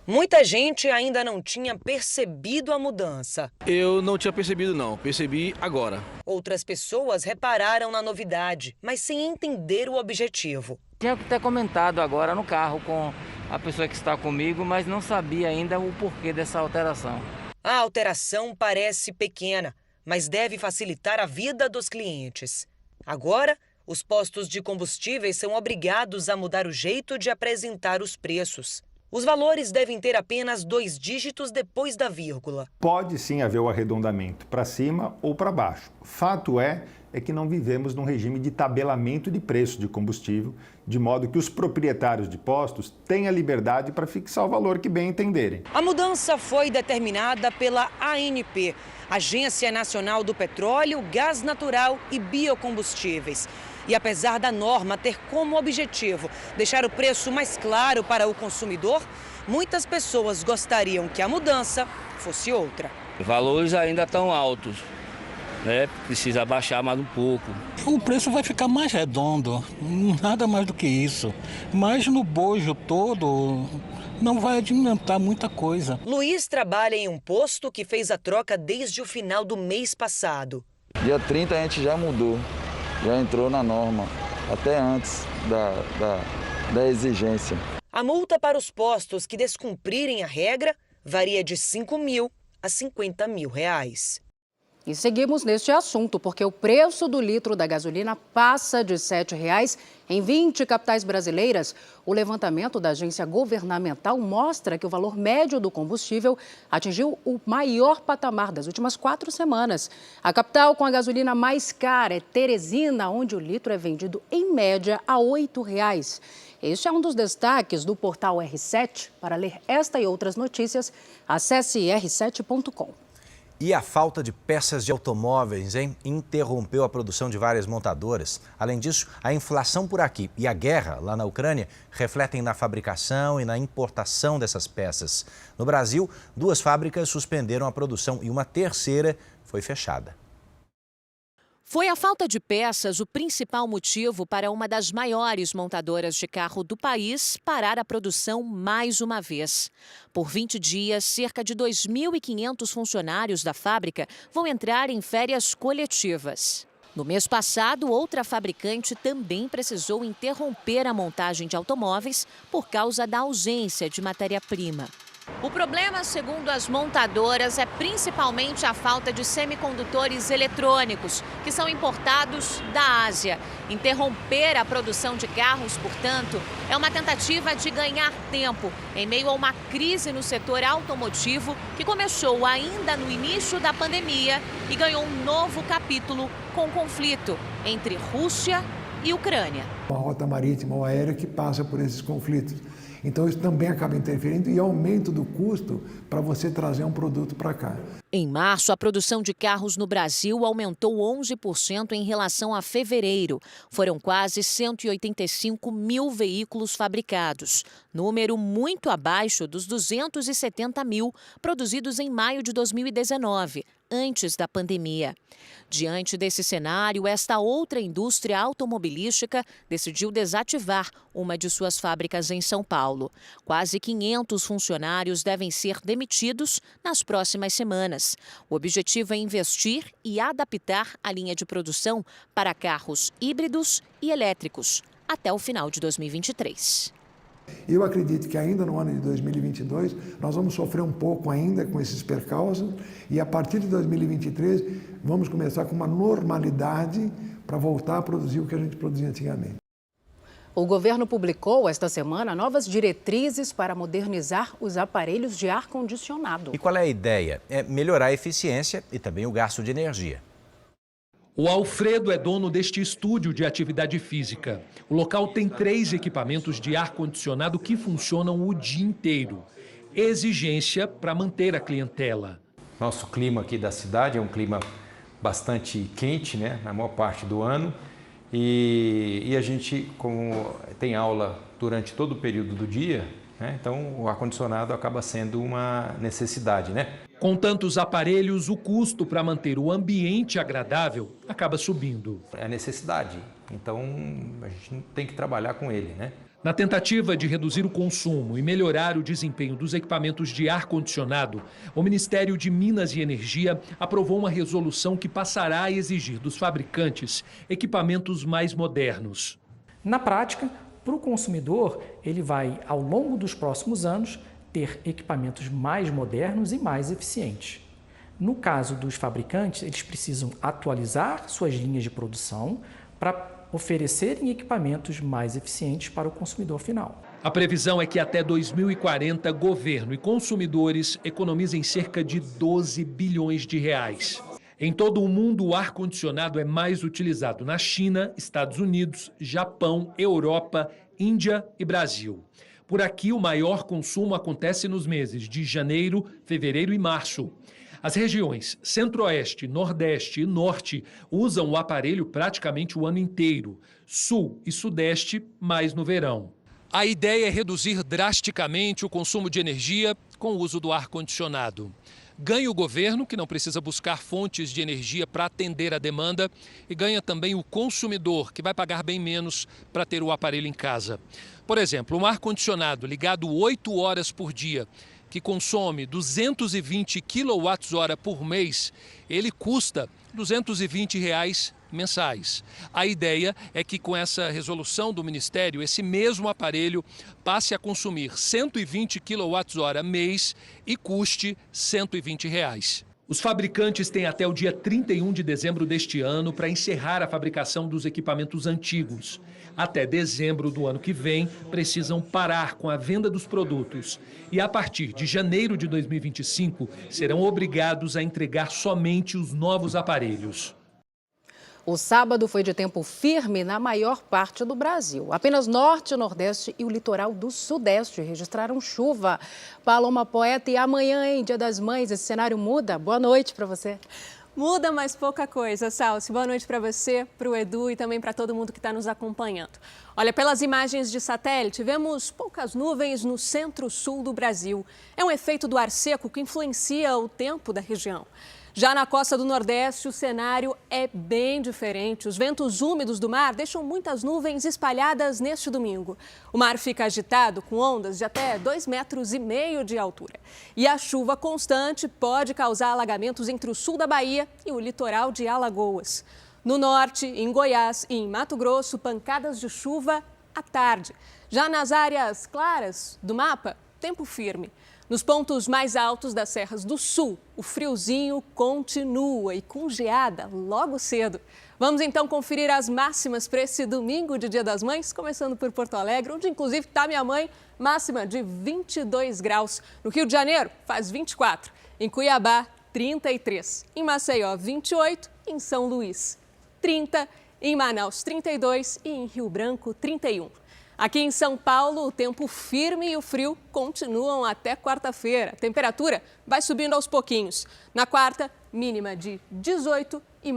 Muita gente ainda não tinha percebido a mudança. Eu não tinha percebido não, percebi agora. Outras pessoas repararam na novidade, mas sem entender o objetivo. Tinha que ter comentado agora no carro com a pessoa que está comigo, mas não sabia ainda o porquê dessa alteração. A alteração parece pequena, mas deve facilitar a vida dos clientes. Agora, os postos de combustíveis são obrigados a mudar o jeito de apresentar os preços. Os valores devem ter apenas 2 dígitos depois da vírgula. Pode sim haver o arredondamento para cima ou para baixo. Fato é é que não vivemos num regime de tabelamento de preço de combustível, de modo que os proprietários de postos têm a liberdade para fixar o valor que bem entenderem. A mudança foi determinada pela ANP, Agência Nacional do Petróleo, Gás Natural e Biocombustíveis. E apesar da norma ter como objetivo deixar o preço mais claro para o consumidor, muitas pessoas gostariam que a mudança fosse outra. Os valores ainda estão altos, né? Precisa baixar mais um pouco. O preço vai ficar mais redondo, nada mais do que isso. Mas no bojo todo não vai adiantar muita coisa. Luiz trabalha em um posto que fez a troca desde o final do mês passado. Dia 30 a gente já mudou, já entrou na norma, até antes da exigência. A multa para os postos que descumprirem a regra varia de R$5.000 a R$50.000. E seguimos neste assunto, porque o preço do litro da gasolina passa de R$ 7,00 em 20 capitais brasileiras. O levantamento da agência governamental mostra que o valor médio do combustível atingiu o maior patamar das últimas 4 semanas. A capital com a gasolina mais cara é Teresina, onde o litro é vendido em média a R$ 8,00. Este é um dos destaques do portal R7. Para ler esta e outras notícias, acesse r7.com. E a falta de peças de automóveis, interrompeu a produção de várias montadoras. Além disso, a inflação por aqui e a guerra lá na Ucrânia refletem na fabricação e na importação dessas peças. No Brasil, 2 fábricas suspenderam a produção e uma terceira foi fechada. Foi a falta de peças o principal motivo para uma das maiores montadoras de carro do país parar a produção mais uma vez. Por 20 dias, cerca de 2.500 funcionários da fábrica vão entrar em férias coletivas. No mês passado, outra fabricante também precisou interromper a montagem de automóveis por causa da ausência de matéria-prima. O problema, segundo as montadoras, é principalmente a falta de semicondutores eletrônicos, que são importados da Ásia. Interromper a produção de carros, portanto, é uma tentativa de ganhar tempo em meio a uma crise no setor automotivo que começou ainda no início da pandemia e ganhou um novo capítulo com o conflito entre Rússia e Ucrânia. Uma rota marítima ou aérea que passa por esses conflitos. Então isso também acaba interferindo e aumento do custo para você trazer um produto para cá. Em março, a produção de carros no Brasil aumentou 11% em relação a fevereiro. Foram quase 185 mil veículos fabricados, número muito abaixo dos 270 mil produzidos em maio de 2019, antes da pandemia. Diante desse cenário, esta outra indústria automobilística decidiu desativar uma de suas fábricas em São Paulo. Quase 500 funcionários devem ser demitidos nas próximas semanas. O objetivo é investir e adaptar a linha de produção para carros híbridos e elétricos até o final de 2023. Eu acredito que ainda no ano de 2022 nós vamos sofrer um pouco ainda com esses percalços e a partir de 2023 vamos começar com uma normalidade para voltar a produzir o que a gente produzia antigamente. O governo publicou esta semana novas diretrizes para modernizar os aparelhos de ar-condicionado. E qual é a ideia? É melhorar a eficiência e também o gasto de energia. O Alfredo é dono deste estúdio de atividade física. O local tem 3 equipamentos de ar-condicionado que funcionam o dia inteiro. Exigência para manter a clientela. Nosso clima aqui da cidade é um clima bastante quente, né, na maior parte do ano. E a gente, como tem aula durante todo o período do dia, né, então o ar-condicionado acaba sendo uma necessidade, né? Com tantos aparelhos, o custo para manter o ambiente agradável acaba subindo. É necessidade, então a gente tem que trabalhar com ele, né? Na tentativa de reduzir o consumo e melhorar o desempenho dos equipamentos de ar-condicionado, o Ministério de Minas e Energia aprovou uma resolução que passará a exigir dos fabricantes equipamentos mais modernos. Na prática, para o consumidor, ele vai, ao longo dos próximos anos, ter equipamentos mais modernos e mais eficientes. No caso dos fabricantes, eles precisam atualizar suas linhas de produção para oferecerem equipamentos mais eficientes para o consumidor final. A previsão é que até 2040, governo e consumidores economizem cerca de 12 bilhões de reais. Em todo o mundo, o ar-condicionado é mais utilizado na China, Estados Unidos, Japão, Europa, Índia e Brasil. Por aqui, o maior consumo acontece nos meses de janeiro, fevereiro e março. As regiões Centro-Oeste, Nordeste e Norte usam o aparelho praticamente o ano inteiro. Sul e Sudeste, mais no verão. A ideia é reduzir drasticamente o consumo de energia com o uso do ar-condicionado. Ganha o governo, que não precisa buscar fontes de energia para atender a demanda, e ganha também o consumidor, que vai pagar bem menos para ter o aparelho em casa. Por exemplo, um ar-condicionado ligado 8 horas por dia, que consome 220 kWh por mês, ele custa R$ 220 mensais. A ideia é que com essa resolução do Ministério, esse mesmo aparelho passe a consumir 120 kWh mês e custe R$ 120. Os fabricantes têm até o dia 31 de dezembro deste ano para encerrar a fabricação dos equipamentos antigos. Até dezembro do ano que vem, precisam parar com a venda dos produtos. E a partir de janeiro de 2025, serão obrigados a entregar somente os novos aparelhos. O sábado foi de tempo firme na maior parte do Brasil. Apenas Norte, Nordeste e o litoral do Sudeste registraram chuva. Paloma Poeta, e amanhã, hein, Dia das Mães, esse cenário muda? Boa noite para você. Muda, mas pouca coisa, Salsi. Boa noite para você, para o Edu e também para todo mundo que está nos acompanhando. Olha, pelas imagens de satélite, vemos poucas nuvens no centro-sul do Brasil. É um efeito do ar seco que influencia o tempo da região. Já na costa do Nordeste, o cenário é bem diferente. Os ventos úmidos do mar deixam muitas nuvens espalhadas neste domingo. O mar fica agitado com ondas de até 2,5 metros de altura. E a chuva constante pode causar alagamentos entre o sul da Bahia e o litoral de Alagoas. No norte, em Goiás e em Mato Grosso, pancadas de chuva à tarde. Já nas áreas claras do mapa, tempo firme. Nos pontos mais altos das serras do sul, o friozinho continua e com geada logo cedo. Vamos então conferir as máximas para esse domingo de Dia das Mães, começando por Porto Alegre, onde inclusive está minha mãe, máxima de 22 graus. No Rio de Janeiro, faz 24. Em Cuiabá, 33. Em Maceió, 28. Em São Luís, 30. Em Manaus, 32. E em Rio Branco, 31. Aqui em São Paulo, o tempo firme e o frio continuam até quarta-feira. A temperatura vai subindo aos pouquinhos. Na quarta, mínima de 18 e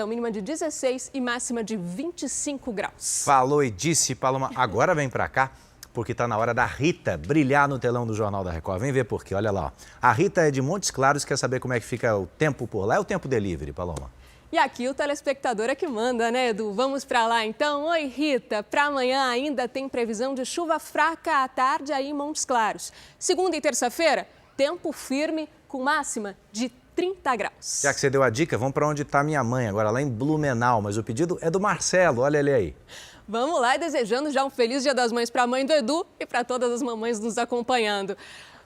mínima de 16 e máxima de 25 graus. Falou e disse, Paloma. Agora vem pra cá, porque tá na hora da Rita brilhar no telão do Jornal da Record. Vem ver por quê, olha lá. Ó. A Rita é de Montes Claros, quer saber como é que fica o tempo por lá. É o tempo delivery, Paloma. E aqui o telespectador é que manda, né, Edu? Vamos para lá, então. Oi, Rita. Para amanhã ainda tem previsão de chuva fraca à tarde aí em Montes Claros. Segunda e terça-feira, tempo firme com máxima de 30 graus. Já que você deu a dica, vamos para onde está minha mãe, agora lá em Blumenau. Mas o pedido é do Marcelo, olha ele aí. Vamos lá, desejando já um feliz Dia das Mães para a mãe do Edu e para todas as mamães nos acompanhando.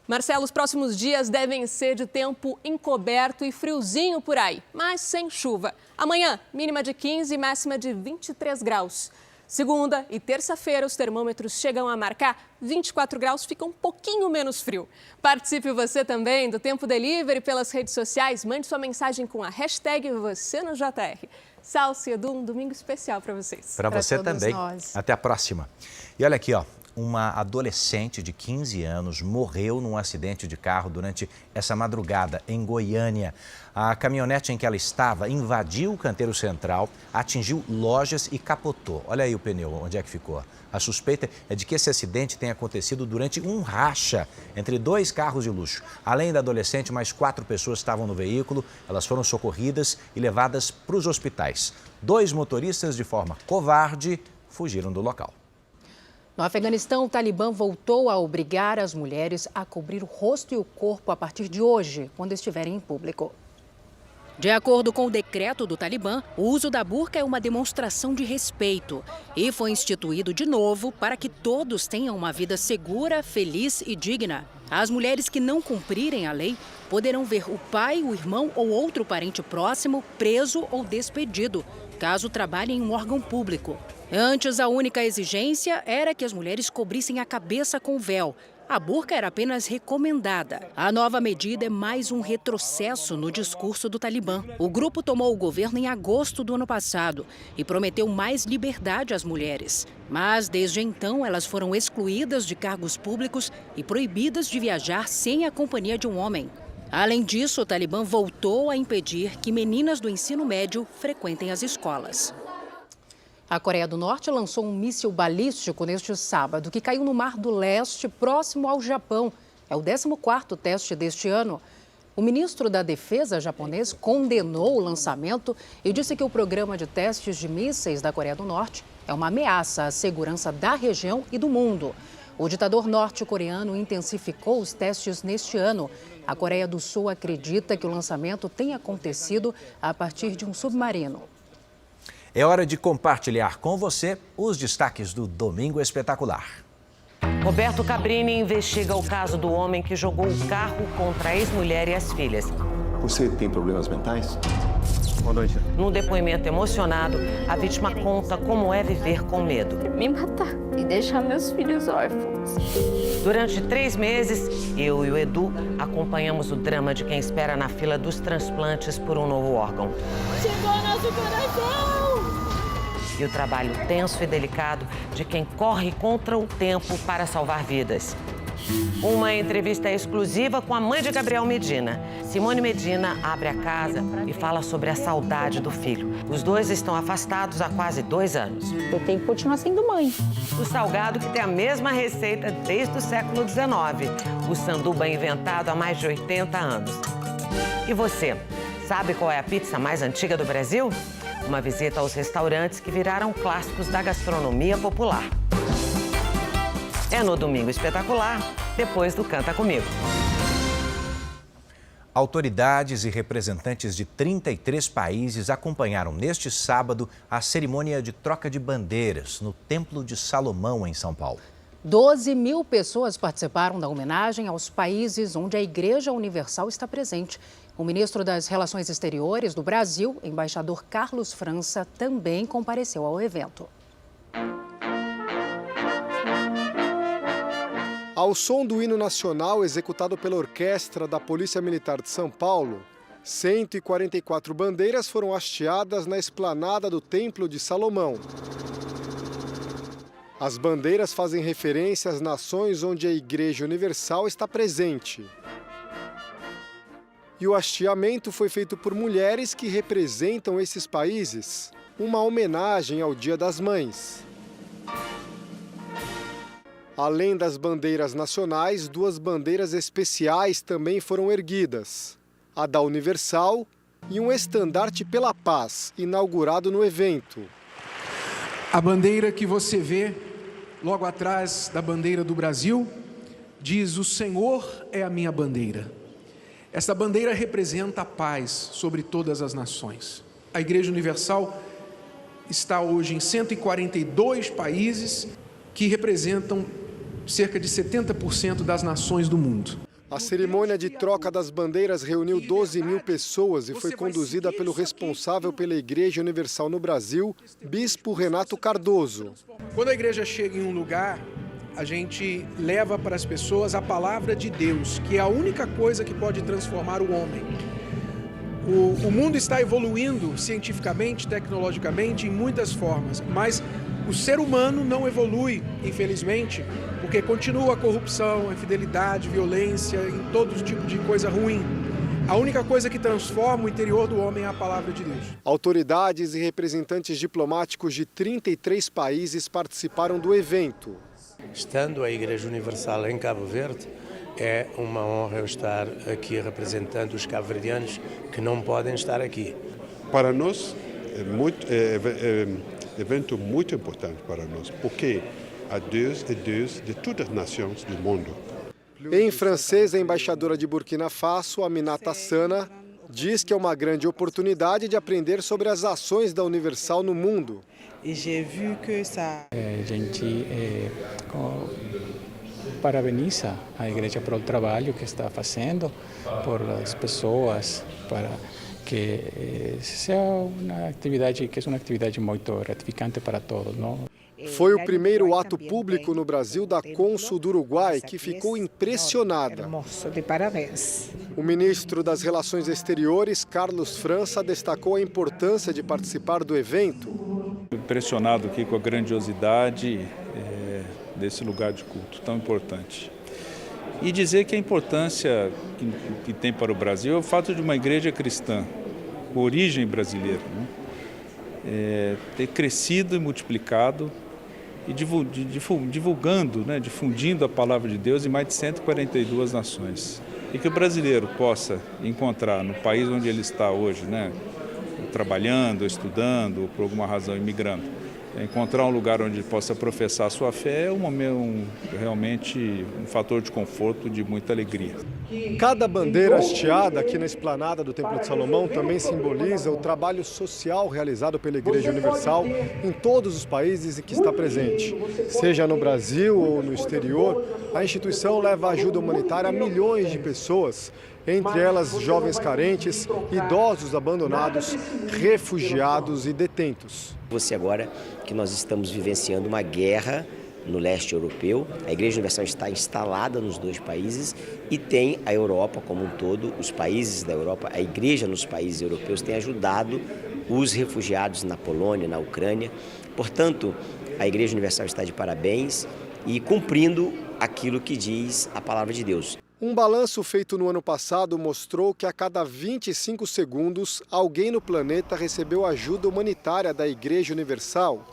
Marcelo, os próximos dias devem ser de tempo encoberto e friozinho por aí, mas sem chuva. Amanhã, mínima de 15 e máxima de 23 graus. Segunda e terça-feira, os termômetros chegam a marcar 24 graus, fica um pouquinho menos frio. Participe você também do Tempo Delivery pelas redes sociais. Mande sua mensagem com a hashtag #VocêNoJR. Salsi, Edu, um domingo especial para vocês. Para você também. Nós. Até a próxima. E olha aqui, ó. Uma adolescente de 15 anos morreu num acidente de carro durante essa madrugada em Goiânia. A caminhonete em que ela estava invadiu o canteiro central, atingiu lojas e capotou. Olha aí o pneu, onde é que ficou. A suspeita é de que esse acidente tenha acontecido durante um racha entre 2 carros de luxo. Além da adolescente, mais 4 pessoas estavam no veículo. Elas foram socorridas e levadas para os hospitais. 2 motoristas, de forma covarde, fugiram do local. No Afeganistão, o Talibã voltou a obrigar as mulheres a cobrir o rosto e o corpo a partir de hoje, quando estiverem em público. De acordo com o decreto do Talibã, o uso da burca é uma demonstração de respeito e foi instituído de novo para que todos tenham uma vida segura, feliz e digna. As mulheres que não cumprirem a lei poderão ver o pai, o irmão ou outro parente próximo preso ou despedido, caso trabalhem em um órgão público. Antes, a única exigência era que as mulheres cobrissem a cabeça com véu. A burca era apenas recomendada. A nova medida é mais um retrocesso no discurso do Talibã. O grupo tomou o governo em agosto do ano passado e prometeu mais liberdade às mulheres. Mas, desde então, elas foram excluídas de cargos públicos e proibidas de viajar sem a companhia de um homem. Além disso, o Talibã voltou a impedir que meninas do ensino médio frequentem as escolas. A Coreia do Norte lançou um míssil balístico neste sábado, que caiu no Mar do Leste, próximo ao Japão. É o 14º teste deste ano. O ministro da Defesa japonês condenou o lançamento e disse que o programa de testes de mísseis da Coreia do Norte é uma ameaça à segurança da região e do mundo. O ditador norte-coreano intensificou os testes neste ano. A Coreia do Sul acredita que o lançamento tenha acontecido a partir de um submarino. É hora de compartilhar com você os destaques do Domingo Espetacular. Roberto Cabrini investiga o caso do homem que jogou o carro contra a ex-mulher e as filhas. Você tem problemas mentais? Boa noite. Num depoimento emocionado, a vítima conta como é viver com medo. Me matar e deixar meus filhos órfãos. Durante 3 meses, eu e o Edu acompanhamos o drama de quem espera na fila dos transplantes por um novo órgão. Chegou nosso coração! E o trabalho tenso e delicado de quem corre contra o tempo para salvar vidas. Uma entrevista exclusiva com a mãe de Gabriel Medina. Simone Medina abre a casa e fala sobre a saudade do filho. Os dois estão afastados há quase 2 anos. Eu tenho que continuar sendo mãe. O salgado que tem a mesma receita desde o século XIX. O sanduba inventado há mais de 80 anos. E você, sabe qual é a pizza mais antiga do Brasil? Uma visita aos restaurantes que viraram clássicos da gastronomia popular. É no Domingo Espetacular, depois do Canta Comigo. Autoridades e representantes de 33 países acompanharam neste sábado a cerimônia de troca de bandeiras no Templo de Salomão, em São Paulo. 12 mil pessoas participaram da homenagem aos países onde a Igreja Universal está presente. O ministro das Relações Exteriores do Brasil, embaixador Carlos França, também compareceu ao evento. Ao som do hino nacional executado pela Orquestra da Polícia Militar de São Paulo, 144 bandeiras foram hasteadas na esplanada do Templo de Salomão. As bandeiras fazem referência às nações onde a Igreja Universal está presente. E o hasteamento foi feito por mulheres que representam esses países, uma homenagem ao Dia das Mães. Além das bandeiras nacionais, 2 bandeiras especiais também foram erguidas. A da Universal e um estandarte pela paz, inaugurado no evento. A bandeira que você vê logo atrás da bandeira do Brasil diz: "O Senhor é a minha bandeira". Esta bandeira representa a paz sobre todas as nações. A Igreja Universal está hoje em 142 países que representam cerca de 70% das nações do mundo. A cerimônia de troca das bandeiras reuniu 12 mil pessoas e foi conduzida pelo responsável pela Igreja Universal no Brasil, Bispo Renato Cardoso. Quando a igreja chega em um lugar, a gente leva para as pessoas a palavra de Deus, que é a única coisa que pode transformar o homem. O mundo está evoluindo cientificamente, tecnologicamente, em muitas formas, mas o ser humano não evolui, infelizmente, porque continua a corrupção, a infidelidade, violência, em todo tipo de coisa ruim. A única coisa que transforma o interior do homem é a palavra de Deus. Autoridades e representantes diplomáticos de 33 países participaram do evento. Estando a Igreja Universal em Cabo Verde, é uma honra eu estar aqui representando os cabo-verdianos que não podem estar aqui. Para nós é evento muito importante para nós, porque a Deus é Deus de todas as nações do mundo. Em francês, a embaixadora de Burkina Faso, Aminata Sana, diz que é uma grande oportunidade de aprender sobre as ações da Universal no mundo. A gente parabeniza a igreja pelo trabalho que está fazendo, por as pessoas, para que seja uma atividade que é uma atividade muito gratificante para todos, não? Foi o primeiro ato público no Brasil da cônsul do Uruguai, que ficou impressionada. O ministro das Relações Exteriores, Carlos França, destacou a importância de participar do evento. Impressionado aqui com a grandiosidade desse lugar de culto tão importante. E dizer que a importância que tem para o Brasil é o fato de uma igreja cristã, com origem brasileira, né? Ter crescido e multiplicado e divulgando, né, difundindo a palavra de Deus em mais de 142 nações. E que o brasileiro possa encontrar no país onde ele está hoje, né, trabalhando, estudando, ou por alguma razão imigrando, encontrar um lugar onde ele possa professar a sua fé é realmente um fator de conforto, de muita alegria. Cada bandeira hasteada aqui na esplanada do Templo de Salomão também simboliza o trabalho social realizado pela Igreja Universal em todos os países em que está presente. Seja no Brasil ou no exterior, a instituição leva ajuda humanitária a milhões de pessoas, entre elas jovens carentes, idosos abandonados, refugiados e detentos. Você agora que nós estamos vivenciando uma guerra no leste europeu, a Igreja Universal está instalada nos dois países e tem a Europa como um todo, os países da Europa, a Igreja nos países europeus tem ajudado os refugiados na Polônia, na Ucrânia. Portanto, a Igreja Universal está de parabéns e cumprindo aquilo que diz a palavra de Deus. Um balanço feito no ano passado mostrou que a cada 25 segundos, alguém no planeta recebeu ajuda humanitária da Igreja Universal.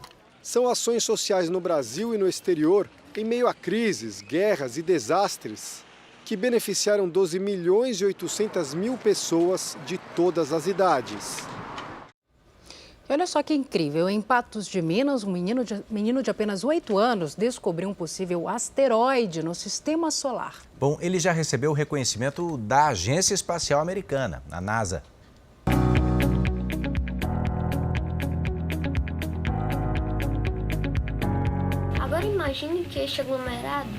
São ações sociais no Brasil e no exterior, em meio a crises, guerras e desastres, que beneficiaram 12 milhões e 800 mil pessoas de todas as idades. E olha só que incrível, em Patos de Minas, um menino de apenas 8 anos descobriu um possível asteroide no sistema solar. Bom, ele já recebeu o reconhecimento da Agência Espacial Americana, a NASA. Agora imagine que este aglomerado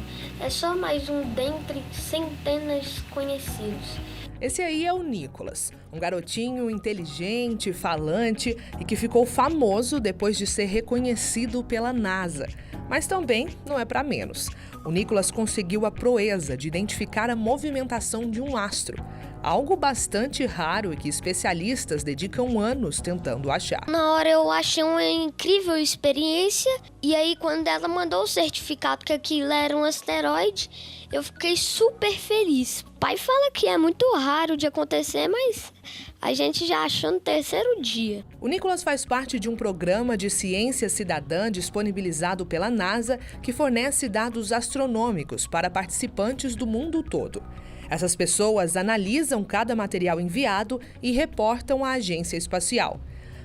é só mais um dentre centenas conhecidos. Esse aí é o Nicolas, um garotinho inteligente, falante e que ficou famoso depois de ser reconhecido pela NASA. Mas também não é para menos. O Nicolas conseguiu a proeza de identificar a movimentação de um astro, algo bastante raro e que especialistas dedicam anos tentando achar. Na hora eu achei uma incrível experiência e aí quando ela mandou o certificado que aquilo era um asteroide, eu fiquei super feliz. O pai fala que é muito raro de acontecer, mas a gente já achou no terceiro dia. O Nicolas faz parte de um programa de ciência cidadã disponibilizado pela NASA que fornece dados astronômicos para participantes do mundo todo. Essas pessoas analisam cada material enviado e reportam à agência espacial.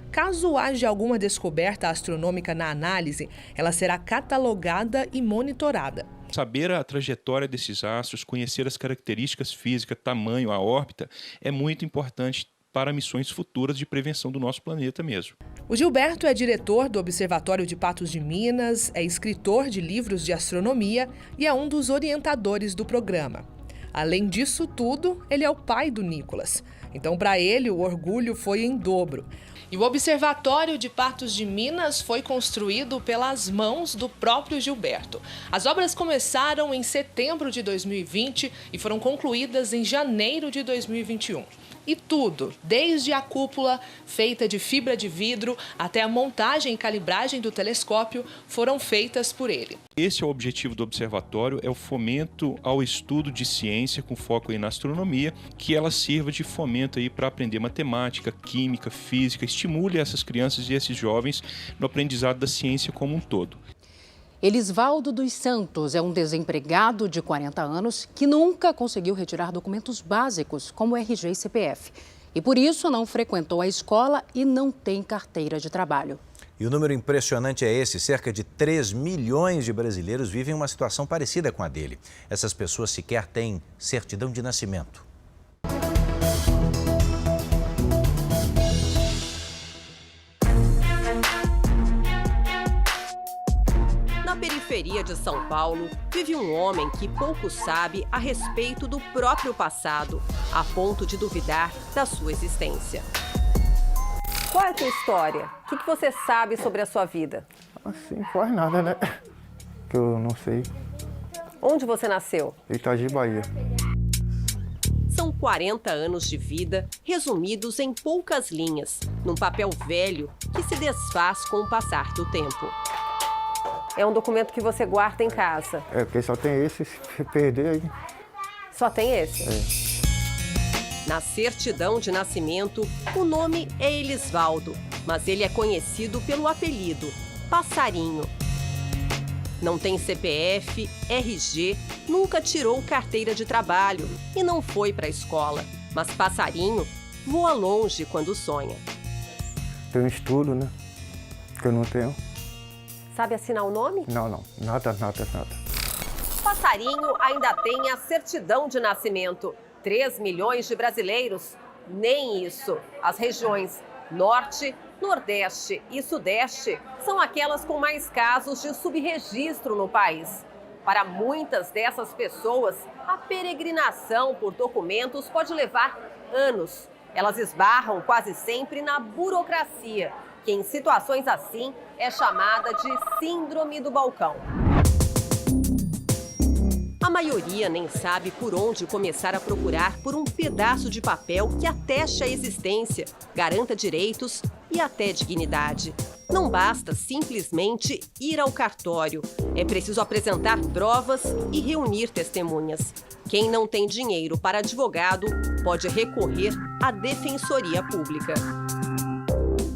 Caso haja alguma descoberta astronômica na análise, ela será catalogada e monitorada. Saber a trajetória desses astros, conhecer as características físicas, tamanho, a órbita, é muito importante para missões futuras de prevenção do nosso planeta mesmo. O Gilberto é diretor do Observatório de Patos de Minas, é escritor de livros de astronomia e é um dos orientadores do programa. Além disso tudo, ele é o pai do Nicolas. Então, para ele, o orgulho foi em dobro. E o Observatório de Patos de Minas foi construído pelas mãos do próprio Gilberto. As obras começaram em setembro de 2020 e foram concluídas em janeiro de 2021. E tudo, desde a cúpula feita de fibra de vidro até a montagem e calibragem do telescópio, foram feitas por ele. Esse é o objetivo do observatório, é o fomento ao estudo de ciência com foco aí na astronomia, que ela sirva de fomento aí para aprender matemática, química, física, estimule essas crianças e esses jovens no aprendizado da ciência como um todo. Elisvaldo dos Santos é um desempregado de 40 anos que nunca conseguiu retirar documentos básicos, como RG e CPF. E por isso não frequentou a escola e não tem carteira de trabalho. E o número impressionante é esse: cerca de 3 milhões de brasileiros vivem uma situação parecida com a dele. Essas pessoas sequer têm certidão de nascimento. Na periferia de São Paulo, vive um homem que pouco sabe a respeito do próprio passado, a ponto de duvidar da sua existência. Qual é a tua história? O que você sabe sobre a sua vida? Assim, quase nada, né? Que eu não sei. Onde você nasceu? Itaji, Bahia. São 40 anos de vida resumidos em poucas linhas, num papel velho que se desfaz com o passar do tempo. É um documento que você guarda em casa? É, porque só tem esse, se perder aí. Só tem esse? Na certidão de nascimento, o nome é Elisvaldo, mas ele é conhecido pelo apelido Passarinho. Não tem CPF, RG, nunca tirou carteira de trabalho e não foi para a escola. Mas Passarinho voa longe quando sonha. Tem um estudo, né? Que eu não tenho. Sabe assinar o nome? Não. Nada. Passarinho ainda tem a certidão de nascimento. 3 milhões de brasileiros, nem isso. As regiões Norte, Nordeste e Sudeste são aquelas com mais casos de subregistro no país. Para muitas dessas pessoas, a peregrinação por documentos pode levar anos. Elas esbarram quase sempre na burocracia, que em situações assim é chamada de síndrome do balcão. A maioria nem sabe por onde começar a procurar por um pedaço de papel que ateste a existência, garanta direitos e até dignidade. Não basta simplesmente ir ao cartório. É preciso apresentar provas e reunir testemunhas. Quem não tem dinheiro para advogado pode recorrer à Defensoria Pública.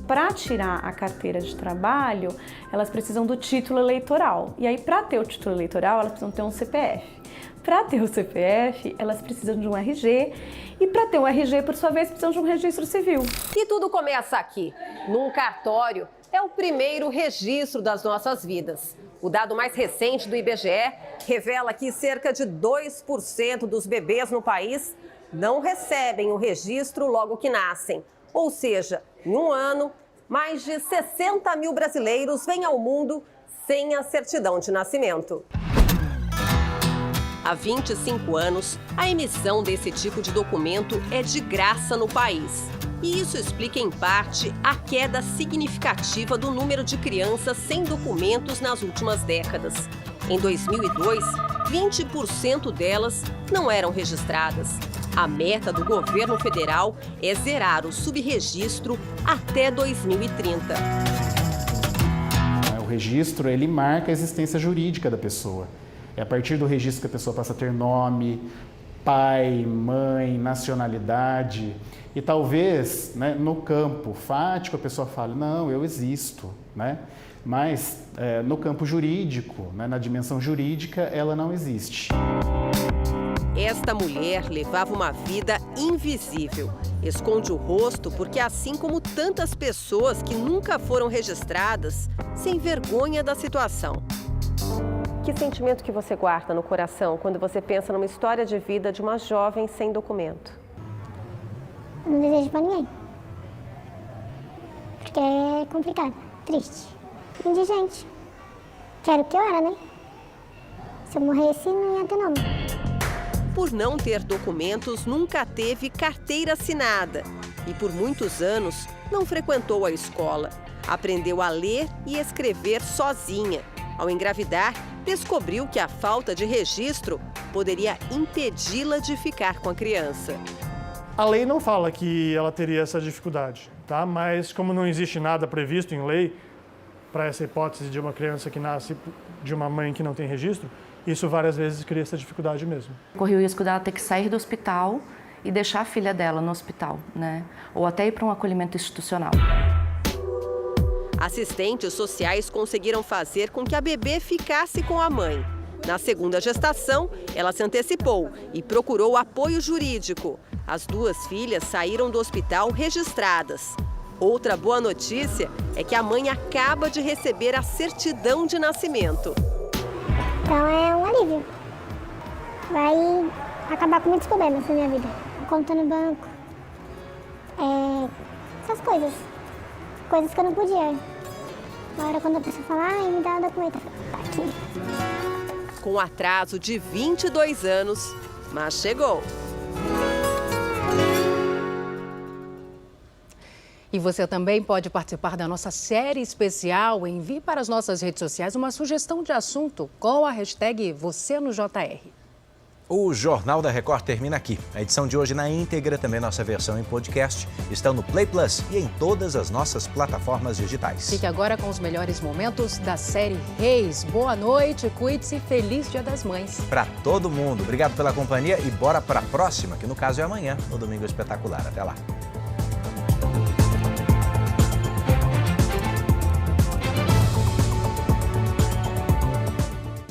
Para tirar a carteira de trabalho, elas precisam do título eleitoral. E aí, para ter o título eleitoral, elas precisam ter um CPF. Para ter o CPF, elas precisam de um RG. E para ter um RG, por sua vez, precisam de um registro civil. E tudo começa aqui, num cartório. É o primeiro registro das nossas vidas. O dado mais recente do IBGE revela que cerca de 2% dos bebês no país não recebem o registro logo que nascem. Ou seja, em um ano, mais de 60 mil brasileiros vêm ao mundo sem a certidão de nascimento. Há 25 anos, a emissão desse tipo de documento é de graça no país. E isso explica, em parte, a queda significativa do número de crianças sem documentos nas últimas décadas. Em 2002, 20% delas não eram registradas. A meta do governo federal é zerar o subregistro até 2030. O registro, ele marca a existência jurídica da pessoa. É a partir do registro que a pessoa passa a ter nome, pai, mãe, nacionalidade. E talvez, né, no campo fático a pessoa fale, não, eu existo, né? Mas no campo jurídico, né, na dimensão jurídica, ela não existe. Esta mulher levava uma vida invisível. Esconde o rosto porque, assim como tantas pessoas que nunca foram registradas, se envergonha da situação. Que sentimento que você guarda no coração quando você pensa numa história de vida de uma jovem sem documento? Não desejo pra ninguém. Porque é complicado, triste. Indigente. Quero o que eu era, né? Se eu morresse, não ia ter nome. Por não ter documentos, nunca teve carteira assinada. E por muitos anos, não frequentou a escola. Aprendeu a ler e escrever sozinha. Ao engravidar, descobriu que a falta de registro poderia impedi-la de ficar com a criança. A lei não fala que ela teria essa dificuldade, tá? Mas como não existe nada previsto em lei para essa hipótese de uma criança que nasce de uma mãe que não tem registro, isso várias vezes cria essa dificuldade mesmo. Corre o risco dela ter que sair do hospital e deixar a filha dela no hospital, né? Ou até ir para um acolhimento institucional. Assistentes sociais conseguiram fazer com que a bebê ficasse com a mãe. Na segunda gestação, ela se antecipou e procurou apoio jurídico. As duas filhas saíram do hospital registradas. Outra boa notícia é que a mãe acaba de receber a certidão de nascimento. Então é um alívio. Vai acabar com muitos problemas na minha vida. Conta no banco. Essas coisas. Coisas que eu não podia. Na hora quando a pessoa fala, me dá o documento. Tá aqui. Com atraso de 22 anos, mas chegou. E você também pode participar da nossa série especial. Envie para as nossas redes sociais uma sugestão de assunto com a hashtag #VocêNoJR. O Jornal da Record termina aqui. A edição de hoje na íntegra, também nossa versão em podcast, estão no Play Plus e em todas as nossas plataformas digitais. Fique agora com os melhores momentos da série Reis. Boa noite, cuide-se, feliz Dia das Mães. Para todo mundo, obrigado pela companhia e bora para a próxima, que no caso é amanhã, no Domingo Espetacular. Até lá.